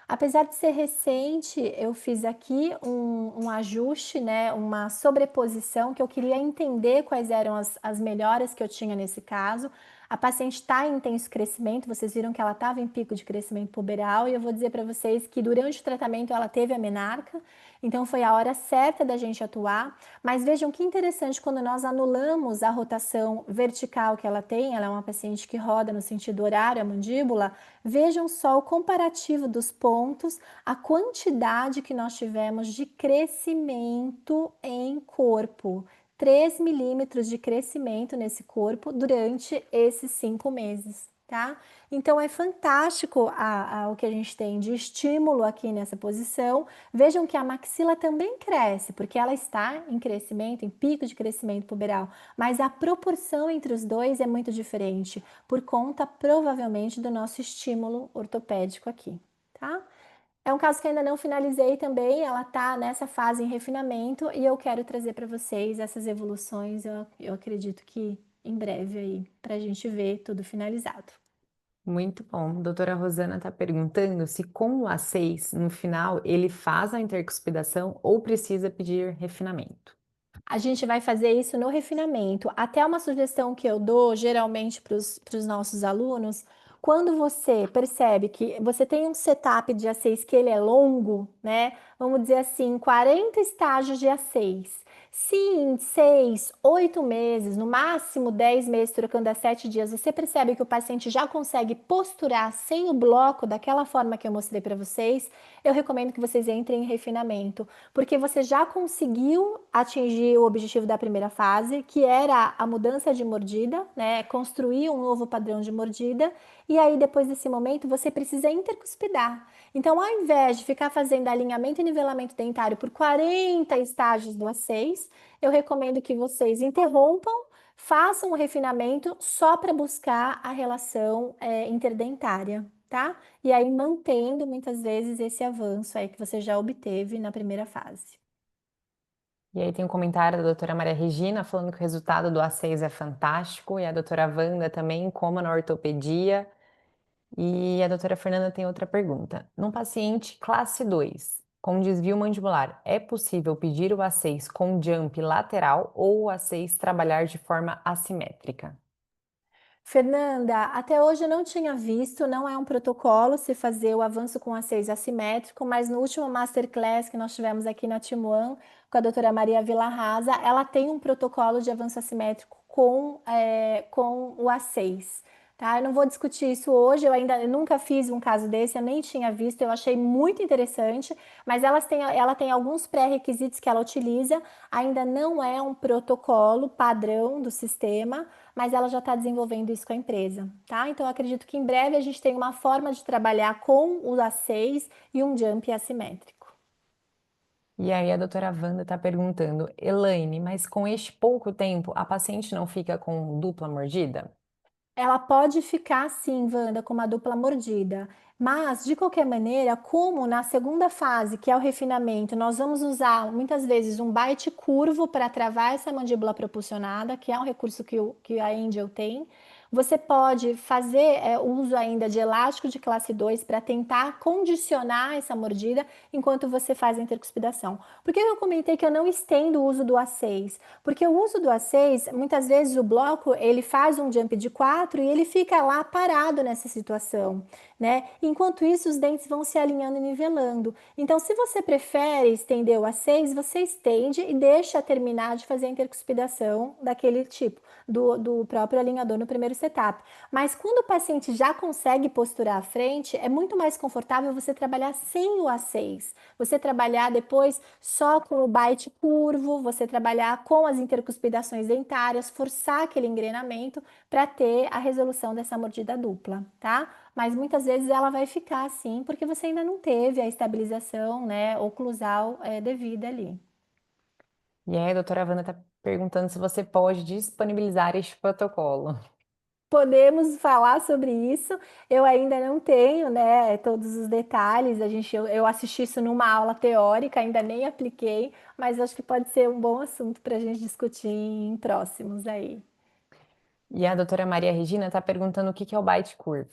Speaker 2: Apesar de ser recente, eu fiz aqui um ajuste, né, uma sobreposição que eu queria entender quais eram as melhoras que eu tinha nesse caso. A paciente está em intenso crescimento, vocês viram que ela estava em pico de crescimento puberal, e eu vou dizer para vocês que durante o tratamento ela teve a menarca, então foi a hora certa da gente atuar. Mas vejam que interessante, quando nós anulamos a rotação vertical que ela tem, ela é uma paciente que roda no sentido horário, a mandíbula, vejam só o comparativo dos pontos, a quantidade que nós tivemos de crescimento em corpo. 3 milímetros de crescimento nesse corpo durante esses 5 meses, tá? Então é fantástico o que a gente tem de estímulo aqui nessa posição. Vejam que a maxila também cresce, porque ela está em crescimento, em pico de crescimento puberal, mas a proporção entre os dois é muito diferente, por conta provavelmente do nosso estímulo ortopédico aqui, tá? É um caso que ainda não finalizei também, ela está nessa fase em refinamento e eu quero trazer para vocês essas evoluções, eu acredito que em breve aí, para a gente ver tudo finalizado.
Speaker 1: Muito bom. Doutora Rosana está perguntando se com o A6, no final, ele faz a intercuspidação ou precisa pedir refinamento.
Speaker 2: A gente vai fazer isso no refinamento. Até uma sugestão que eu dou, geralmente, para os nossos alunos, quando você percebe que você tem um setup de A6 que ele é longo, né? Vamos dizer assim, 40 estágios de A6. Se em 6, 8 meses, no máximo 10 meses, trocando a 7 dias, você percebe que o paciente já consegue posturar sem o bloco daquela forma que eu mostrei para vocês, eu recomendo que vocês entrem em refinamento, porque você já conseguiu atingir o objetivo da primeira fase, que era a mudança de mordida, né? Construir um novo padrão de mordida, e aí depois desse momento você precisa intercuspidar. Então, ao invés de ficar fazendo alinhamento e nivelamento dentário por 40 estágios do A6, eu recomendo que vocês interrompam, façam o refinamento só para buscar a relação interdentária, tá? E aí mantendo muitas vezes esse avanço aí que você já obteve na primeira fase.
Speaker 1: E aí tem um comentário da doutora Maria Regina falando que o resultado do A6 é fantástico, e a doutora Wanda também, como na ortopedia. E a doutora Fernanda tem outra pergunta. Num paciente classe 2 com desvio mandibular, é possível pedir o A6 com jump lateral ou o A6 trabalhar de forma assimétrica?
Speaker 2: Fernanda, até hoje eu não tinha visto, não é um protocolo se fazer o avanço com A6 assimétrico, mas no último Masterclass que nós tivemos aqui na Team One, com a doutora Maria Villarraza, ela tem um protocolo de avanço assimétrico com o A6. Tá? Eu não vou discutir isso hoje, eu nunca fiz um caso desse, eu nem tinha visto, eu achei muito interessante, mas ela tem alguns pré-requisitos que ela utiliza, ainda não é um protocolo padrão do sistema, mas ela já está desenvolvendo isso com a empresa, tá? Então, eu acredito que em breve a gente tem uma forma de trabalhar com o A6 e um jump assimétrico.
Speaker 1: E aí a doutora Wanda está perguntando, Elaine, mas com este pouco tempo, a paciente não fica com dupla mordida?
Speaker 2: Ela pode ficar sim, Wanda, com uma dupla mordida, mas de qualquer maneira, como na segunda fase, que é o refinamento, nós vamos usar muitas vezes um bite curvo para travar essa mandíbula propulsionada, que é um recurso que a Angel tem. Você pode fazer uso ainda de elástico de classe 2 para tentar condicionar essa mordida enquanto você faz a intercuspidação. Por que eu comentei que eu não estendo o uso do A6? Porque o uso do A6, muitas vezes o bloco, ele faz um jump de 4 e ele fica lá parado nessa situação, né? Enquanto isso, os dentes vão se alinhando e nivelando. Então, se você prefere estender o A6, você estende e deixa terminar de fazer a intercuspidação daquele tipo, do próprio alinhador no primeiro setup. Mas quando o paciente já consegue posturar à frente, é muito mais confortável você trabalhar sem o A6. Você trabalhar depois só com o bite curvo, você trabalhar com as intercuspidações dentárias, forçar aquele engrenamento para ter a resolução dessa mordida dupla, tá? Mas muitas vezes ela vai ficar assim, porque você ainda não teve a estabilização, né, oclusal devida ali.
Speaker 1: E aí a doutora Wanda está perguntando se você pode disponibilizar este protocolo.
Speaker 2: Podemos falar sobre isso. Eu ainda não tenho, né, todos os detalhes. Eu assisti isso numa aula teórica, ainda nem apliquei, mas acho que pode ser um bom assunto para a gente discutir em próximos aí.
Speaker 1: E a doutora Maria Regina está perguntando o que que é o bite curve.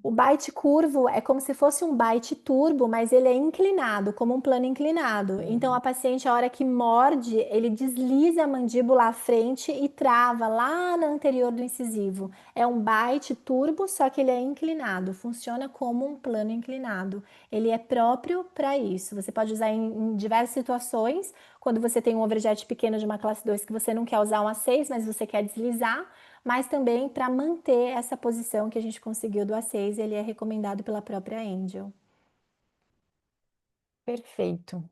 Speaker 2: O bite curvo é como se fosse um bite turbo, mas ele é inclinado, como um plano inclinado. Então, a
Speaker 1: Hum.
Speaker 2: paciente, a hora que morde, ele desliza a mandíbula à frente e trava lá na anterior do incisivo. É um bite turbo, só que ele é inclinado, funciona como um plano inclinado. Ele é próprio para isso. Você pode usar em diversas situações, quando você tem um overjet pequeno de uma classe 2 que você não quer usar um A6, mas você quer deslizar, mas também para manter essa posição que a gente conseguiu do A6, ele é recomendado pela própria Angel.
Speaker 1: Perfeito.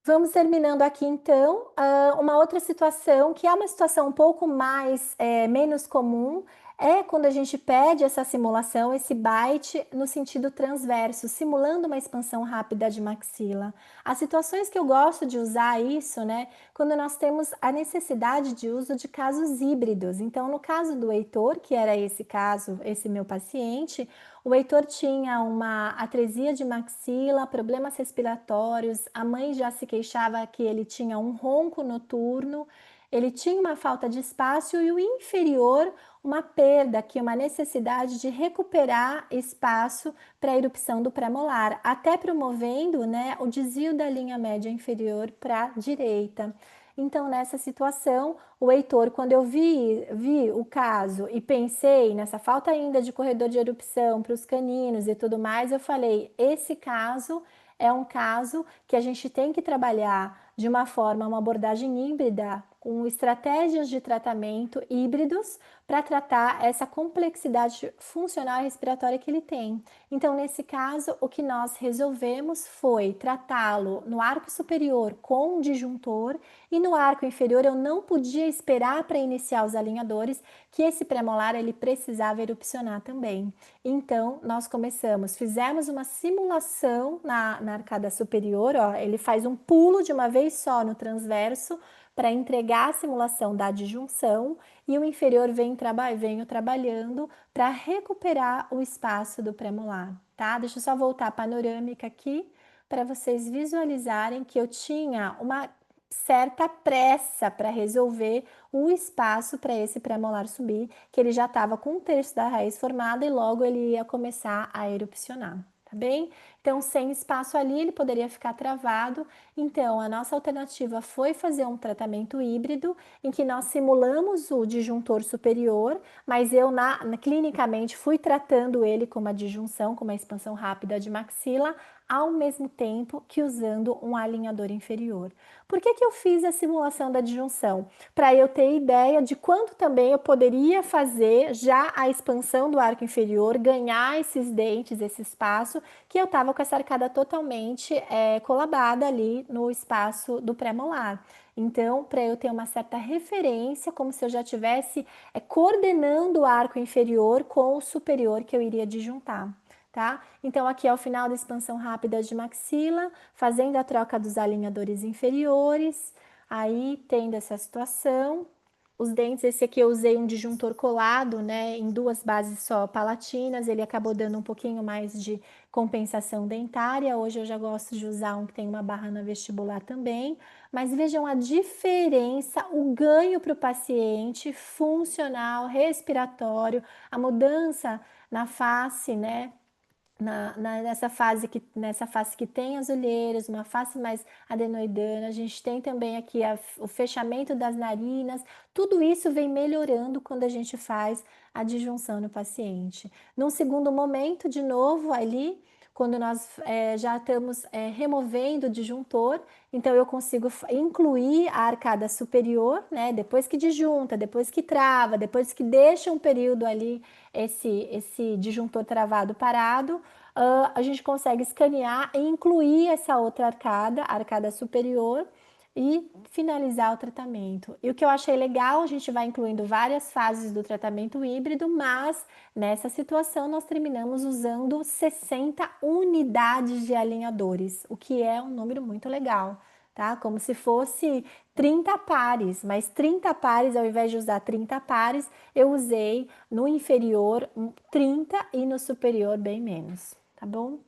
Speaker 2: Vamos terminando aqui então. Uma outra situação, que é uma situação um pouco mais, menos comum, é quando a gente pede essa simulação, esse bite no sentido transverso, simulando uma expansão rápida de maxila. As situações que eu gosto de usar isso, né, quando nós temos a necessidade de uso de casos híbridos. Então, no caso do Heitor, que era esse caso, esse meu paciente, o Heitor tinha uma atresia de maxila, problemas respiratórios, a mãe já se queixava que ele tinha um ronco noturno, ele tinha uma falta de espaço e o inferior, uma perda, aqui, uma necessidade de recuperar espaço para a erupção do pré-molar, até promovendo, né, o desvio da linha média inferior para a direita. Então, nessa situação, o Heitor, quando eu vi o caso e pensei nessa falta ainda de corredor de erupção para os caninos e tudo mais, eu falei: esse caso é um caso que a gente tem que trabalhar de uma forma, uma abordagem híbrida, com estratégias de tratamento híbridos para tratar essa complexidade funcional e respiratória que ele tem. Então, nesse caso, o que nós resolvemos foi tratá-lo no arco superior com disjuntor e no arco inferior eu não podia esperar para iniciar os alinhadores, que esse premolar ele precisava erupcionar também. Então, nós começamos, fizemos uma simulação na arcada superior, ó, ele faz um pulo de uma vez só no transverso para entregar a simulação da disjunção e o inferior venho trabalhando para recuperar o espaço do premolar, tá? Deixa eu só voltar a panorâmica aqui para vocês visualizarem que eu tinha uma certa pressa para resolver o espaço para esse pré-molar subir, que ele já estava com um terço da raiz formada e logo ele ia começar a erupcionar, tá bem? Então, sem espaço ali, ele poderia ficar travado. Então, a nossa alternativa foi fazer um tratamento híbrido, em que nós simulamos o disjuntor superior, mas eu, clinicamente, fui tratando ele com uma disjunção, com uma expansão rápida de maxila, ao mesmo tempo que usando um alinhador inferior. Por que que eu fiz a simulação da disjunção? Para eu ter ideia de quanto também eu poderia fazer já a expansão do arco inferior, ganhar esses dentes, esse espaço, que eu estava com essa arcada totalmente colabada ali no espaço do pré-molar. Então, para eu ter uma certa referência, como se eu já estivesse coordenando o arco inferior com o superior que eu iria disjuntar. Tá? Então, aqui é o final da expansão rápida de maxila, fazendo a troca dos alinhadores inferiores, aí tendo essa situação. Os dentes, esse aqui eu usei um disjuntor colado, né, em duas bases só palatinas, ele acabou dando um pouquinho mais de compensação dentária. Hoje eu já gosto de usar um que tem uma barra na vestibular também, mas vejam a diferença, o ganho para o paciente funcional, respiratório, a mudança na face, né? Nessa face que tem as olheiras, uma face mais adenoidana, a gente tem também aqui o fechamento das narinas, tudo isso vem melhorando quando a gente faz a disjunção no paciente. Num segundo momento, de novo, ali, quando nós já estamos removendo o disjuntor, então eu consigo incluir a arcada superior, né? Depois que disjunta, depois que trava, depois que deixa um período ali esse disjuntor travado parado, a gente consegue escanear e incluir essa outra arcada, a arcada superior, e finalizar o tratamento. E o que eu achei legal, a gente vai incluindo várias fases do tratamento híbrido, mas nessa situação nós terminamos usando 60 unidades de alinhadores, o que é um número muito legal, tá? Como se fosse 30 pares, mas 30 pares, ao invés de usar 30 pares, eu usei no inferior 30 e no superior bem menos, tá bom?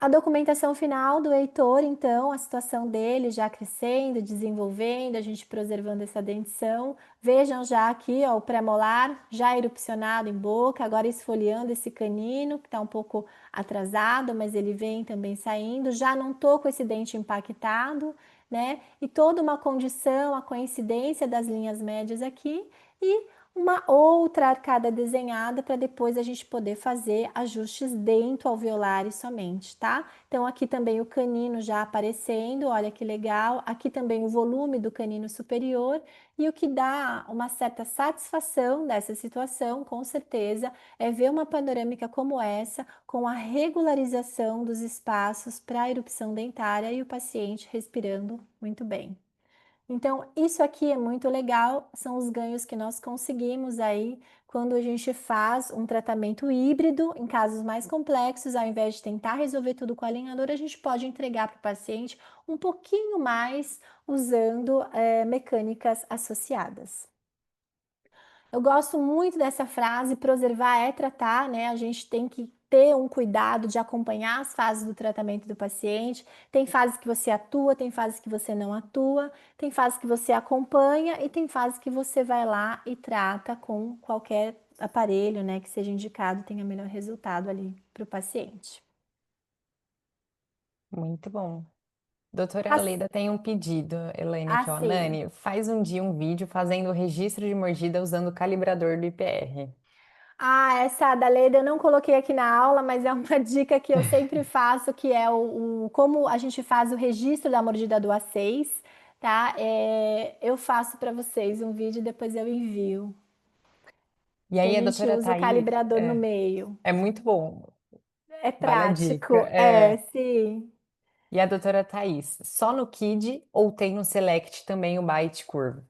Speaker 2: A documentação final do Heitor, então, a situação dele já crescendo, desenvolvendo, a gente preservando essa dentição. Vejam já aqui, ó, o pré-molar já erupcionado em boca, agora esfoliando esse canino, que está um pouco atrasado, mas ele vem também saindo. Já não tô com esse dente impactado, né? E toda uma condição, a coincidência das linhas médias aqui e uma outra arcada desenhada para depois a gente poder fazer ajustes dentro alveolares somente, tá? Então aqui também o canino já aparecendo, olha que legal. Aqui também o volume do canino superior e o que dá uma certa satisfação dessa situação, com certeza, é ver uma panorâmica como essa, com a regularização dos espaços para a erupção dentária e o paciente respirando muito bem. Então, isso aqui é muito legal, são os ganhos que nós conseguimos aí quando a gente faz um tratamento híbrido em casos mais complexos, ao invés de tentar resolver tudo com o alinhador, a gente pode entregar para o paciente um pouquinho mais usando mecânicas associadas. Eu gosto muito dessa frase, preservar é tratar, né? A gente tem que ter um cuidado de acompanhar as fases do tratamento do paciente. Tem fases que você atua, tem fases que você não atua, tem fases que você acompanha e tem fases que você vai lá e trata com qualquer aparelho, né, que seja indicado, tenha melhor resultado ali para o paciente.
Speaker 1: Muito bom. Doutora
Speaker 2: As-
Speaker 1: Leda tem um pedido, Elaine, aqui, ó.
Speaker 2: Assim,
Speaker 1: Nani, faz um dia um vídeo fazendo o registro de mordida usando o calibrador do IPR.
Speaker 2: essa da Leda eu não coloquei aqui na aula, mas é uma dica que eu sempre faço, que é como a gente faz o registro da mordida do A6, tá? Eu faço para vocês um vídeo e depois eu envio,
Speaker 1: E
Speaker 2: que a
Speaker 1: aí, a
Speaker 2: gente
Speaker 1: doutora
Speaker 2: usa o
Speaker 1: Thaís,
Speaker 2: calibrador no meio.
Speaker 1: é muito bom,
Speaker 2: É
Speaker 1: vale a
Speaker 2: prático,
Speaker 1: dica.
Speaker 2: sim.
Speaker 1: E a doutora Thaís, só no Kid ou tem no Select também o Bite Curve?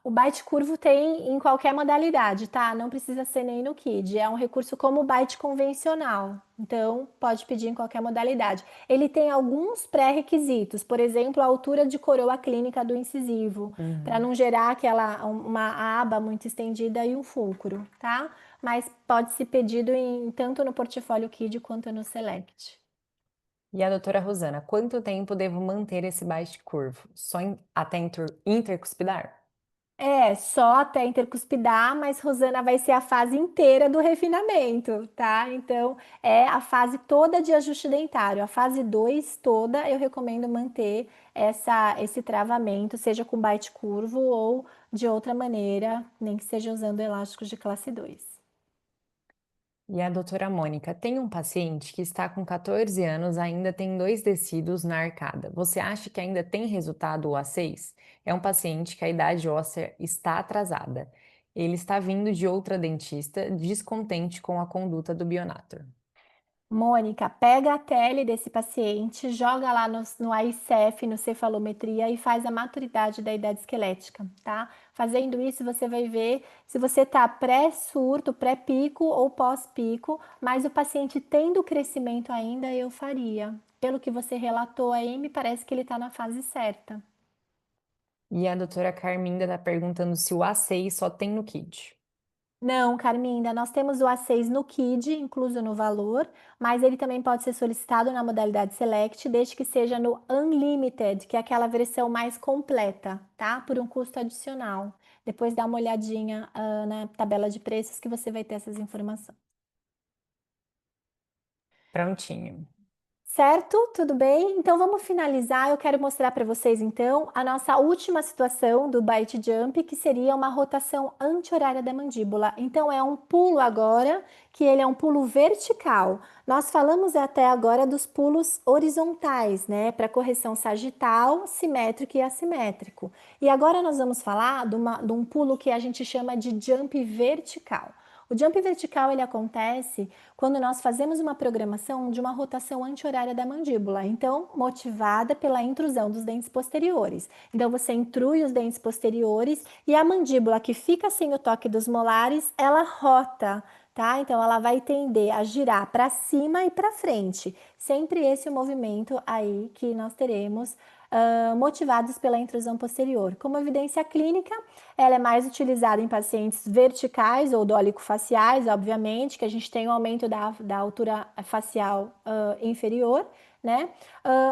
Speaker 2: O byte curvo tem em qualquer modalidade, tá? Não precisa ser nem no KID. É um recurso como o byte convencional. Então, pode pedir em qualquer modalidade. Ele tem alguns pré-requisitos, por exemplo, a altura de coroa clínica do incisivo, para
Speaker 1: Uhum.
Speaker 2: não gerar aquela uma aba muito estendida e um fulcro, tá? Mas pode ser pedido tanto no portfólio KID quanto no Select.
Speaker 1: E a doutora Rosana, quanto tempo devo manter esse Bite Curve? Só até intercuspidar?
Speaker 2: Só até intercuspidar, mas Rosana vai ser a fase inteira do refinamento, tá? Então, é a fase toda de ajuste dentário. A fase 2 toda eu recomendo manter esse travamento, seja com bite curvo ou de outra maneira, nem que seja usando elásticos de classe 2.
Speaker 1: E a doutora Mônica, tem um paciente que está com 14 anos, ainda tem dois descidos na arcada. Você acha que ainda tem resultado o A6? É um paciente que a idade óssea está atrasada. Ele está vindo de outra dentista, descontente com a conduta do Bionator.
Speaker 2: Mônica, pega a tele desse paciente, joga lá no AICEF, no cefalometria e faz a maturidade da idade esquelética, tá? Fazendo isso, você vai ver se você tá pré-surto, pré-pico ou pós-pico, mas o paciente tendo crescimento ainda, eu faria. Pelo que você relatou aí, me parece que ele tá na fase certa.
Speaker 1: E a doutora Carminda está perguntando se o A6 só tem no Kid.
Speaker 2: Não, Carminda, nós temos o A6 no KID, incluso no valor, mas ele também pode ser solicitado na modalidade Select, desde que seja no Unlimited, que é aquela versão mais completa, tá? Por um custo adicional. Depois dá uma olhadinha, na tabela de preços que você vai ter essas informações.
Speaker 1: Prontinho.
Speaker 2: Certo? Tudo bem? Então vamos finalizar. Eu quero mostrar para vocês então a nossa última situação do bite jump, que seria uma rotação anti-horária da mandíbula. Então é um pulo agora, que ele é um pulo vertical. Nós falamos até agora dos pulos horizontais, né, para correção sagital, simétrico e assimétrico. E agora nós vamos falar de um pulo que a gente chama de jump vertical. O jump vertical ele acontece quando nós fazemos uma programação de uma rotação anti-horária da mandíbula, então motivada pela intrusão dos dentes posteriores. Então você intrui os dentes posteriores e a mandíbula que fica sem o toque dos molares, ela rota, tá? Então, ela vai tender a girar para cima e para frente. Sempre esse o movimento aí que nós teremos motivados pela intrusão posterior. Como evidência clínica, ela é mais utilizada em pacientes verticais ou dólico-faciais, obviamente, que a gente tem um aumento da altura facial inferior, né?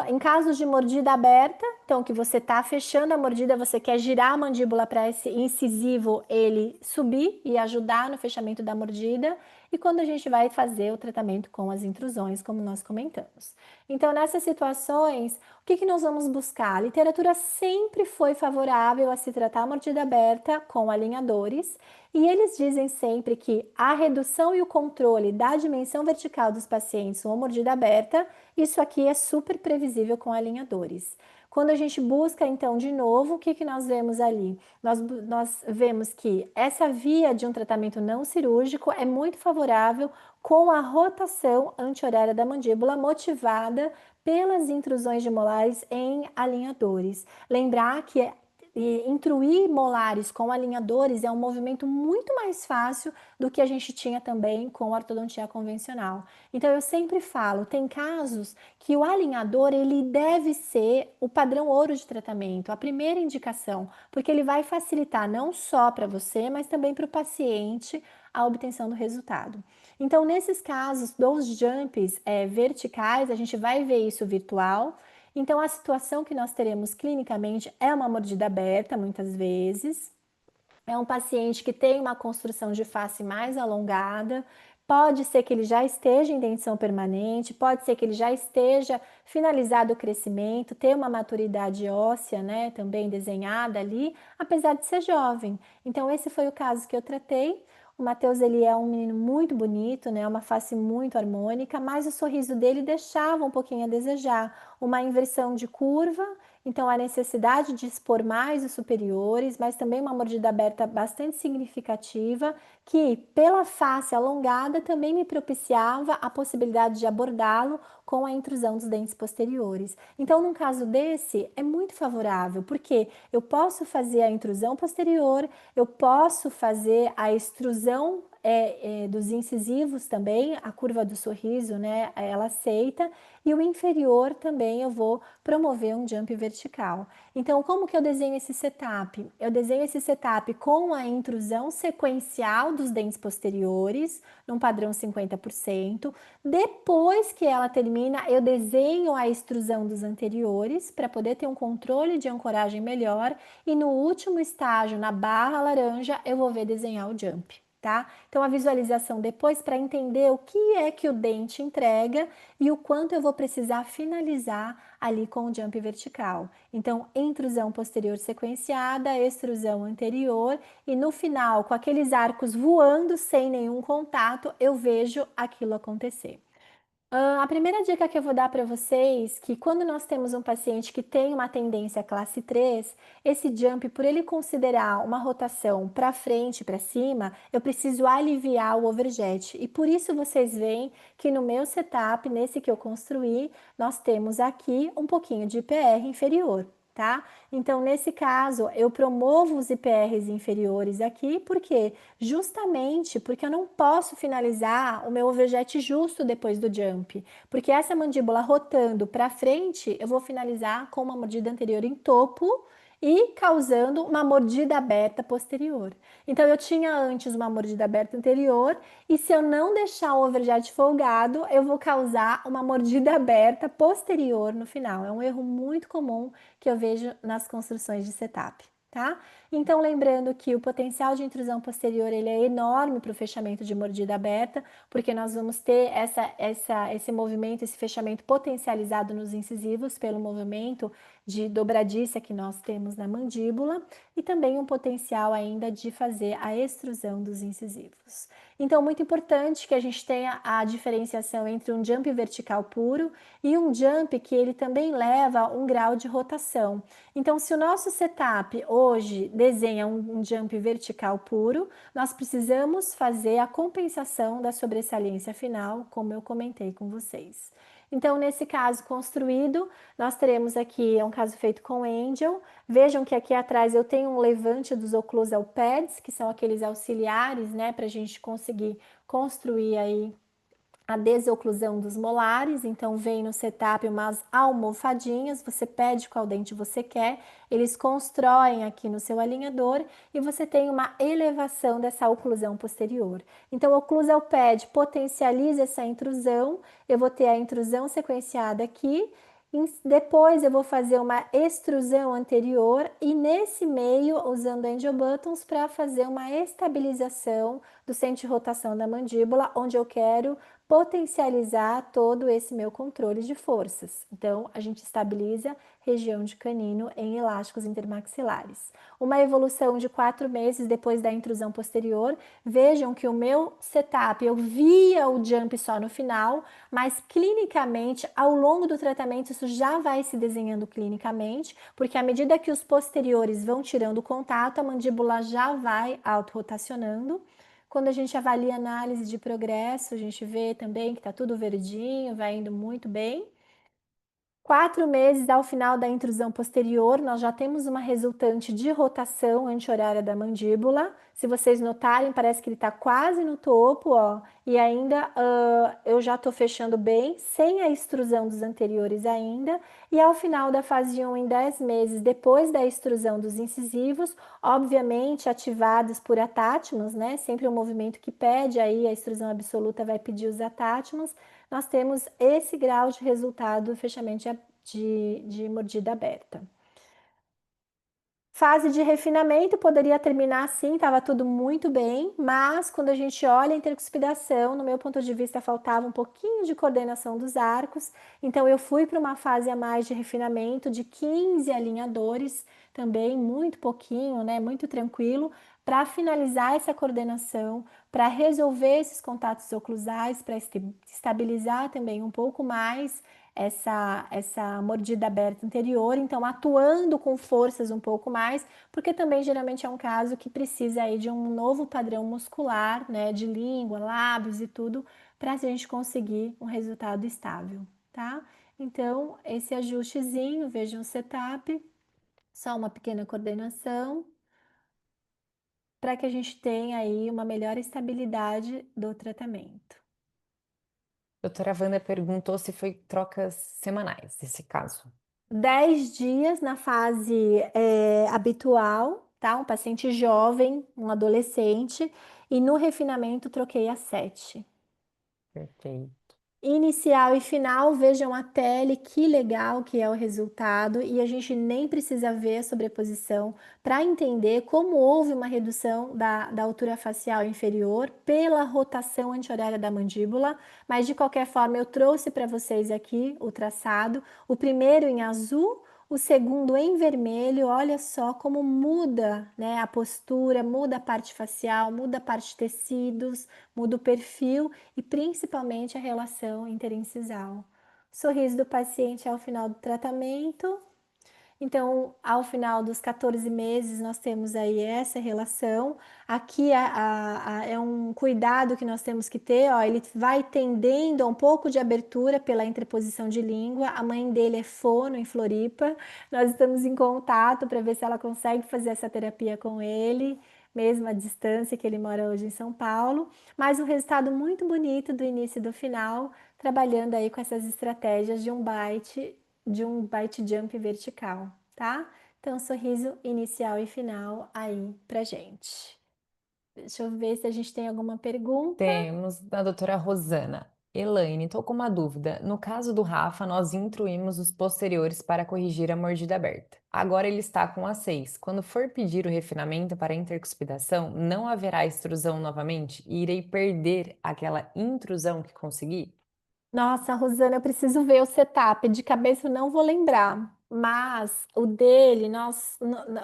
Speaker 2: Em casos de mordida aberta, então que você está fechando a mordida, você quer girar a mandíbula para esse incisivo ele subir e ajudar no fechamento da mordida, e quando a gente vai fazer o tratamento com as intrusões, como nós comentamos. Então, nessas situações, o que nós vamos buscar? A literatura sempre foi favorável a se tratar a mordida aberta com alinhadores, e eles dizem sempre que a redução e o controle da dimensão vertical dos pacientes com a mordida aberta, isso aqui é super previsível com alinhadores. Quando a gente busca, então, de novo, o que nós vemos ali? Nós vemos que essa via de um tratamento não cirúrgico é muito favorável com a rotação anti-horária da mandíbula motivada pelas intrusões de molares em alinhadores. Lembrar que intruir molares com alinhadores é um movimento muito mais fácil do que a gente tinha também com a ortodontia convencional. Então eu sempre falo, tem casos que o alinhador ele deve ser o padrão ouro de tratamento, a primeira indicação, porque ele vai facilitar não só para você, mas também para o paciente a obtenção do resultado. Então, nesses casos dos jumps verticais, a gente vai ver isso virtual. Então, a situação que nós teremos clinicamente é uma mordida aberta, muitas vezes. É um paciente que tem uma construção de face mais alongada, pode ser que ele já esteja em dentição permanente, pode ser que ele já esteja finalizado o crescimento, ter uma maturidade óssea, né, também desenhada ali, apesar de ser jovem. Então, esse foi o caso que eu tratei. O Matheus, ele é um menino muito bonito, né, uma face muito harmônica, mas o sorriso dele deixava um pouquinho a desejar, uma inversão de curva. Então, a necessidade de expor mais os superiores, mas também uma mordida aberta bastante significativa, que pela face alongada também me propiciava a possibilidade de abordá-lo com a intrusão dos dentes posteriores. Então, num caso desse, é muito favorável, porque eu posso fazer a intrusão posterior, eu posso fazer a extrusão dos incisivos também, a curva do sorriso, né, ela aceita, e o inferior também eu vou promover um jump vertical. Então, como que eu desenho esse setup? Eu desenho esse setup com a intrusão sequencial dos dentes posteriores, num padrão 50%. Depois que ela termina, eu desenho a extrusão dos anteriores, para poder ter um controle de ancoragem melhor. E no último estágio, na barra laranja, eu vou ver desenhar o jump. Tá? Então, a visualização depois para entender o que é que o dente entrega e o quanto eu vou precisar finalizar ali com o jump vertical. Então, intrusão posterior sequenciada, extrusão anterior e no final, com aqueles arcos voando sem nenhum contato, eu vejo aquilo acontecer. A primeira dica que eu vou dar para vocês, que quando nós temos um paciente que tem uma tendência classe 3, esse jump, por ele considerar uma rotação para frente e para cima, eu preciso aliviar o overjet. E por isso vocês veem que no meu setup, nesse que eu construí, nós temos aqui um pouquinho de IPR inferior. Tá? Então, nesse caso, eu promovo os IPRs inferiores aqui, porque justamente porque eu não posso finalizar o meu overjet justo depois do jump, porque essa mandíbula rotando para frente, eu vou finalizar com uma mordida anterior em topo e causando uma mordida aberta posterior. Então, eu tinha antes uma mordida aberta anterior, e se eu não deixar o overjet folgado, eu vou causar uma mordida aberta posterior no final. É um erro muito comum que eu vejo nas construções de setup. Tá? Então, lembrando que o potencial de intrusão posterior ele é enorme para o fechamento de mordida aberta, porque nós vamos ter esse movimento, esse fechamento potencializado nos incisivos pelo movimento de dobradiça que nós temos na mandíbula, e também um potencial ainda de fazer a extrusão dos incisivos. Então, muito importante que a gente tenha a diferenciação entre um jump vertical puro e um jump que ele também leva um grau de rotação. Então, se o nosso setup hoje desenha um jump vertical puro, nós precisamos fazer a compensação da sobressalência final, como eu comentei com vocês. Então, nesse caso construído, nós teremos aqui, é um caso feito com Angel. Vejam que aqui atrás eu tenho um levante dos occlusal pads, que são aqueles auxiliares, né, para a gente conseguir construir aí a desoclusão dos molares, então vem no setup umas almofadinhas, você pede qual dente você quer, eles constroem aqui no seu alinhador e você tem uma elevação dessa oclusão posterior. Então, o Occlusal Pad potencializa essa intrusão, eu vou ter a intrusão sequenciada aqui, depois eu vou fazer uma extrusão anterior e nesse meio, usando angiobuttons para fazer uma estabilização do centro de rotação da mandíbula, onde eu quero potencializar todo esse meu controle de forças. Então, a gente estabiliza região de canino em elásticos intermaxilares. Uma evolução de 4 meses depois da intrusão posterior. Vejam que o meu setup, eu via o jump só no final, mas clinicamente, ao longo do tratamento, isso já vai se desenhando clinicamente, porque à medida que os posteriores vão tirando o contato, a mandíbula já vai autorrotacionando. Quando a gente avalia análise de progresso, a gente vê também que está tudo verdinho, vai indo muito bem. 4 meses ao final da intrusão posterior, nós já temos uma resultante de rotação anti-horária da mandíbula. Se vocês notarem, parece que ele está quase no topo, ó. E ainda eu já estou fechando bem, sem a extrusão dos anteriores ainda. E ao final da fase 1, em 10 meses, depois da extrusão dos incisivos, obviamente ativados por atátimos, né? Sempre um movimento que pede, aí a extrusão absoluta vai pedir os atátimos. Nós temos esse grau de resultado, fechamento de mordida aberta. Fase de refinamento poderia terminar assim, estava tudo muito bem, mas quando a gente olha a intercuspidação, no meu ponto de vista, faltava um pouquinho de coordenação dos arcos, então eu fui para uma fase a mais de refinamento de 15 alinhadores, também muito pouquinho, né, muito tranquilo, para finalizar essa coordenação, para resolver esses contatos oclusais, para estabilizar também um pouco mais essa mordida aberta anterior, então atuando com forças um pouco mais, porque também geralmente é um caso que precisa aí de um novo padrão muscular, né, de língua, lábios e tudo, para a gente conseguir um resultado estável, tá? Então, esse ajustezinho, vejam o setup, só uma pequena coordenação, para que a gente tenha aí uma melhor estabilidade do tratamento.
Speaker 1: Doutora Wanda perguntou se foi trocas semanais, nesse caso.
Speaker 2: 10 dias na fase habitual, tá? Um paciente jovem, um adolescente, e no refinamento troquei a 7.
Speaker 1: Perfeito.
Speaker 2: Inicial e final, vejam a tele, que legal que é o resultado, e a gente nem precisa ver a sobreposição para entender como houve uma redução da altura facial inferior pela rotação anti-horária da mandíbula, mas de qualquer forma eu trouxe para vocês aqui o traçado, o primeiro em azul, o segundo em vermelho, olha só como muda, né, a postura, muda a parte facial, muda a parte de tecidos, muda o perfil e principalmente a relação interincisal. Sorriso do paciente ao final do tratamento. Então, ao final dos 14 meses, nós temos aí essa relação. Aqui é um cuidado que nós temos que ter, ó, ele vai tendendo a um pouco de abertura pela interposição de língua. A mãe dele é fono em Floripa. Nós estamos em contato para ver se ela consegue fazer essa terapia com ele, mesmo à distância que ele mora hoje em São Paulo. Mas um resultado muito bonito do início e do final, trabalhando aí com essas estratégias de um bite jump vertical, tá? Então, sorriso inicial e final aí pra gente. Deixa eu ver se a gente tem alguma pergunta.
Speaker 1: Temos da doutora Rosana. Elaine, estou com uma dúvida. No caso do Rafa, nós intruímos os posteriores para corrigir a mordida aberta. Agora ele está com A6. Quando for pedir o refinamento para a intercuspidação, não haverá extrusão novamente e irei perder aquela intrusão que consegui?
Speaker 2: Nossa, Rosana, eu preciso ver o setup. De cabeça eu não vou lembrar. Mas o dele,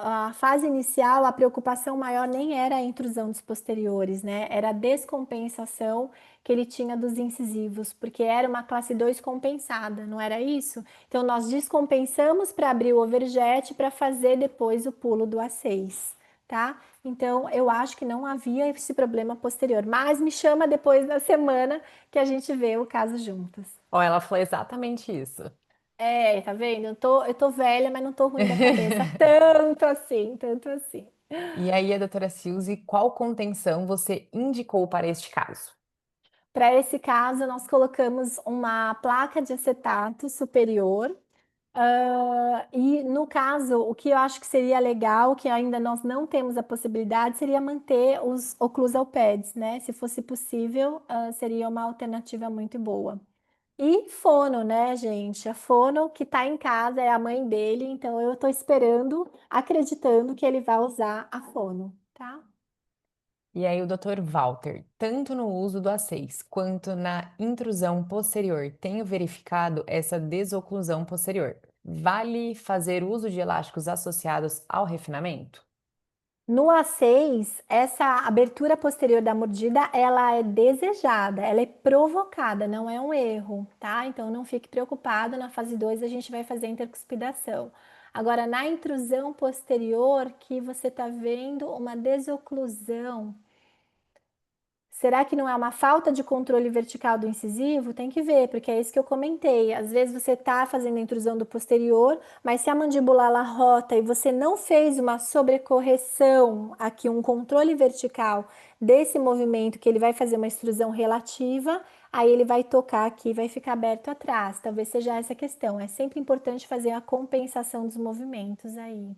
Speaker 2: a fase inicial, a preocupação maior nem era a intrusão dos posteriores, né? Era a descompensação que ele tinha dos incisivos, porque era uma classe 2 compensada, não era isso? Então, nós descompensamos para abrir o overjet para fazer depois o pulo do A6, tá? Então, eu acho que não havia esse problema posterior, mas me chama depois da semana que a gente vê o caso juntas.
Speaker 1: Ó, ela falou exatamente isso.
Speaker 2: É, tá vendo? Eu tô velha, mas não tô ruim da cabeça. Tanto assim, tanto assim.
Speaker 1: E aí, a doutora Silze, qual contenção você indicou para este caso?
Speaker 2: Para esse caso, nós colocamos uma placa de acetato superior. E no caso, o que eu acho que seria legal, que ainda nós não temos a possibilidade, seria manter os occlusal pads, né? Se fosse possível, seria uma alternativa muito boa. E fono, né, gente? A fono que tá em casa é a mãe dele, então eu tô esperando, acreditando que ele vai usar a fono, tá?
Speaker 1: E aí, o Dr. Walter, tanto no uso do A6 quanto na intrusão posterior, tenho verificado essa desoclusão posterior. Vale fazer uso de elásticos associados ao refinamento?
Speaker 2: No A6, essa abertura posterior da mordida, ela é desejada, ela é provocada, não é um erro, tá? Então não fique preocupado, na fase 2 a gente vai fazer a intercuspidação. Agora, na intrusão posterior, que você tá vendo uma desoclusão, será que não é uma falta de controle vertical do incisivo? Tem que ver, porque é isso que eu comentei. Às vezes você está fazendo a intrusão do posterior, mas se a mandíbula ela rota e você não fez uma sobrecorreção aqui, um controle vertical desse movimento, que ele vai fazer uma extrusão relativa, aí ele vai tocar aqui e vai ficar aberto atrás. Talvez seja essa a questão. É sempre importante fazer a compensação dos movimentos aí.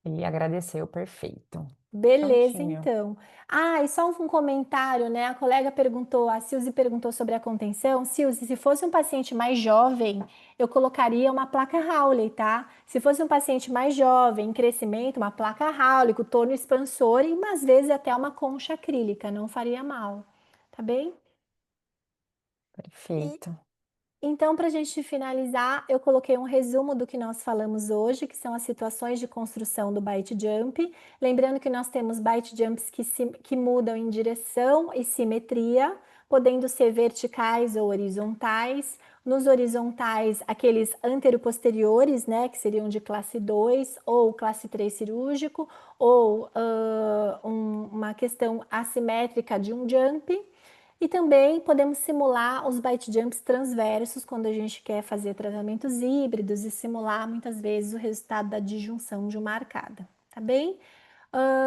Speaker 1: E agradeceu, perfeito.
Speaker 2: Beleza,
Speaker 1: Prontinho.
Speaker 2: então. Ah, e só um comentário, né? A colega perguntou, a Silzi perguntou sobre a contenção. Silzi, se fosse um paciente mais jovem, eu colocaria uma placa Hawley, tá? Se fosse um paciente mais jovem, em crescimento, uma placa Hawley com torno expansor e, às vezes, até uma concha acrílica, não faria mal, tá bem? E
Speaker 1: Perfeito.
Speaker 2: então, para a gente finalizar, eu coloquei um resumo do que nós falamos hoje, que são as situações de construção do bite jump. Lembrando que nós temos bite jumps que mudam em direção e simetria, podendo ser verticais ou horizontais. Nos horizontais, aqueles anteroposteriores, né, que seriam de classe 2 ou classe 3 cirúrgico, ou uma questão assimétrica de um jump. E também podemos simular os bite jumps transversos quando a gente quer fazer tratamentos híbridos e simular muitas vezes o resultado da disjunção de uma arcada, tá bem?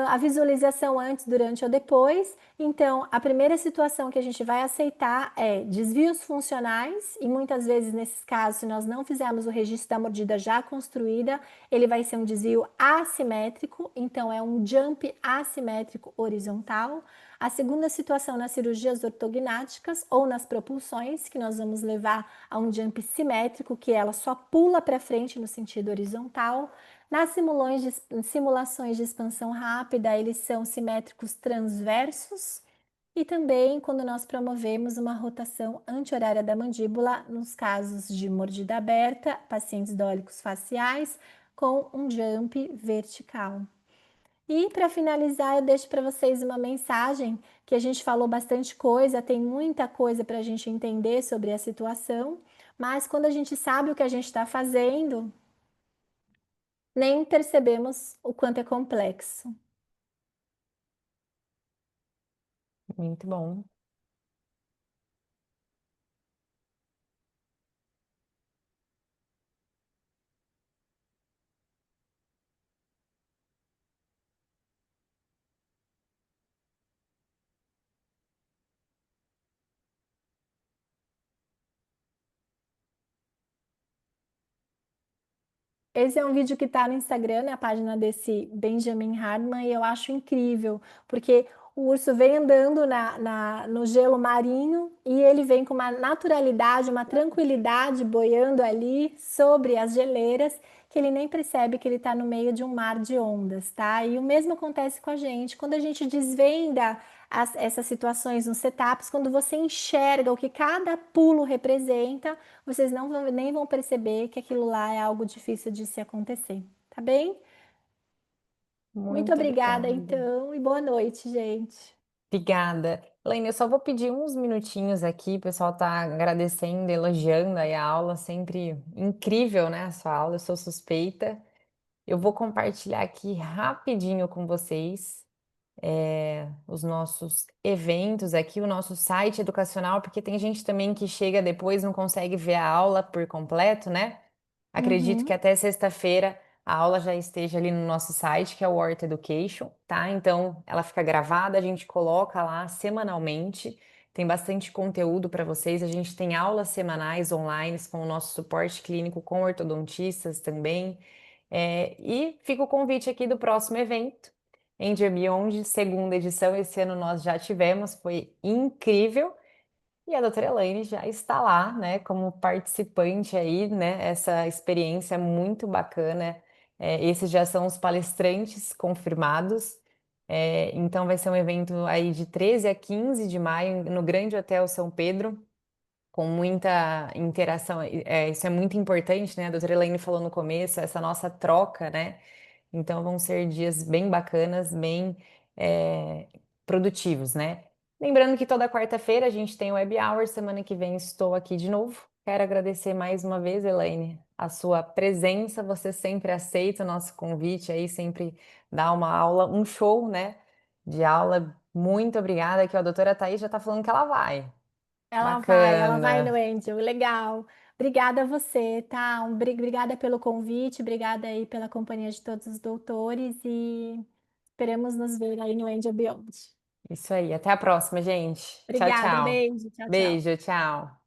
Speaker 2: A visualização antes, durante ou depois. Então, a primeira situação que a gente vai aceitar é desvios funcionais, e muitas vezes, nesses casos, se nós não fizermos o registro da mordida já construída, ele vai ser um desvio assimétrico, então é um jump assimétrico horizontal. A segunda situação nas cirurgias ortognáticas ou nas propulsões, que nós vamos levar a um jump simétrico, que ela só pula para frente no sentido horizontal. Nas simulações de expansão rápida, eles são simétricos transversos. E também quando nós promovemos uma rotação anti-horária da mandíbula, nos casos de mordida aberta, pacientes dólicos faciais, com um jump vertical. E para finalizar, eu deixo para vocês uma mensagem que a gente falou bastante coisa, tem muita coisa para a gente entender sobre a situação, mas quando a gente sabe o que a gente está fazendo, nem percebemos o quanto é complexo.
Speaker 1: Muito bom.
Speaker 2: Esse é um vídeo que está no Instagram, na página desse Benjamin Hardman, e eu acho incrível, porque o urso vem andando no gelo marinho e ele vem com uma naturalidade, uma tranquilidade boiando ali sobre as geleiras, que ele nem percebe que ele está no meio de um mar de ondas, tá? E o mesmo acontece com a gente. Quando a gente desvenda essas situações nos setups, quando você enxerga o que cada pulo representa, vocês nem vão perceber que aquilo lá é algo difícil de se acontecer, tá bem? Muito
Speaker 1: Muito
Speaker 2: obrigada,
Speaker 1: obrigada.
Speaker 2: então, e boa noite, gente.
Speaker 1: Obrigada. Elaine, eu só vou pedir uns minutinhos aqui, o pessoal tá agradecendo, elogiando aí a aula, sempre incrível, né, a sua aula, eu sou suspeita. Eu vou compartilhar aqui rapidinho com vocês os nossos eventos aqui, o nosso site educacional, porque tem gente também que chega depois e não consegue ver a aula por completo, né? Acredito que
Speaker 2: Uhum.
Speaker 1: até sexta-feira a aula já esteja ali no nosso site, que é o Horta Education, tá? Então ela fica gravada, a gente coloca lá semanalmente. tem bastante conteúdo para vocês. A gente tem aulas semanais online com o nosso suporte clínico com ortodontistas também. E fica o convite aqui do próximo evento, Ender Beyond, segunda edição. Esse ano nós já tivemos, foi incrível. E a doutora Elaine já está lá, né, como participante aí, né, essa experiência muito bacana. Esses já são os palestrantes confirmados. Então vai ser um evento aí de 13 a 15 de maio no Grande Hotel São Pedro, com muita interação. Isso é muito importante, né? A doutora Elaine falou no começo, essa nossa troca, né? Então vão ser dias bem bacanas, bem é, produtivos, né? Lembrando que toda quarta-feira a gente tem o Web Hour, semana que vem estou aqui de novo. Quero agradecer mais uma vez, Elaine, a sua presença. Você sempre aceita o nosso convite aí, sempre dá uma aula, um show, né? De aula. Muito obrigada, que a doutora Thaís já está falando que ela vai.
Speaker 2: Ela vai no
Speaker 1: Bacana.
Speaker 2: Angel, legal. Obrigada a você, tá? Obrigada pelo convite, obrigada aí pela companhia de todos os doutores e esperamos nos ver aí no Angel Beyond.
Speaker 1: Isso aí. Até a próxima, gente. Tchau,
Speaker 2: Obrigada,
Speaker 1: tchau.
Speaker 2: beijo, tchau, tchau.
Speaker 1: Beijo, tchau.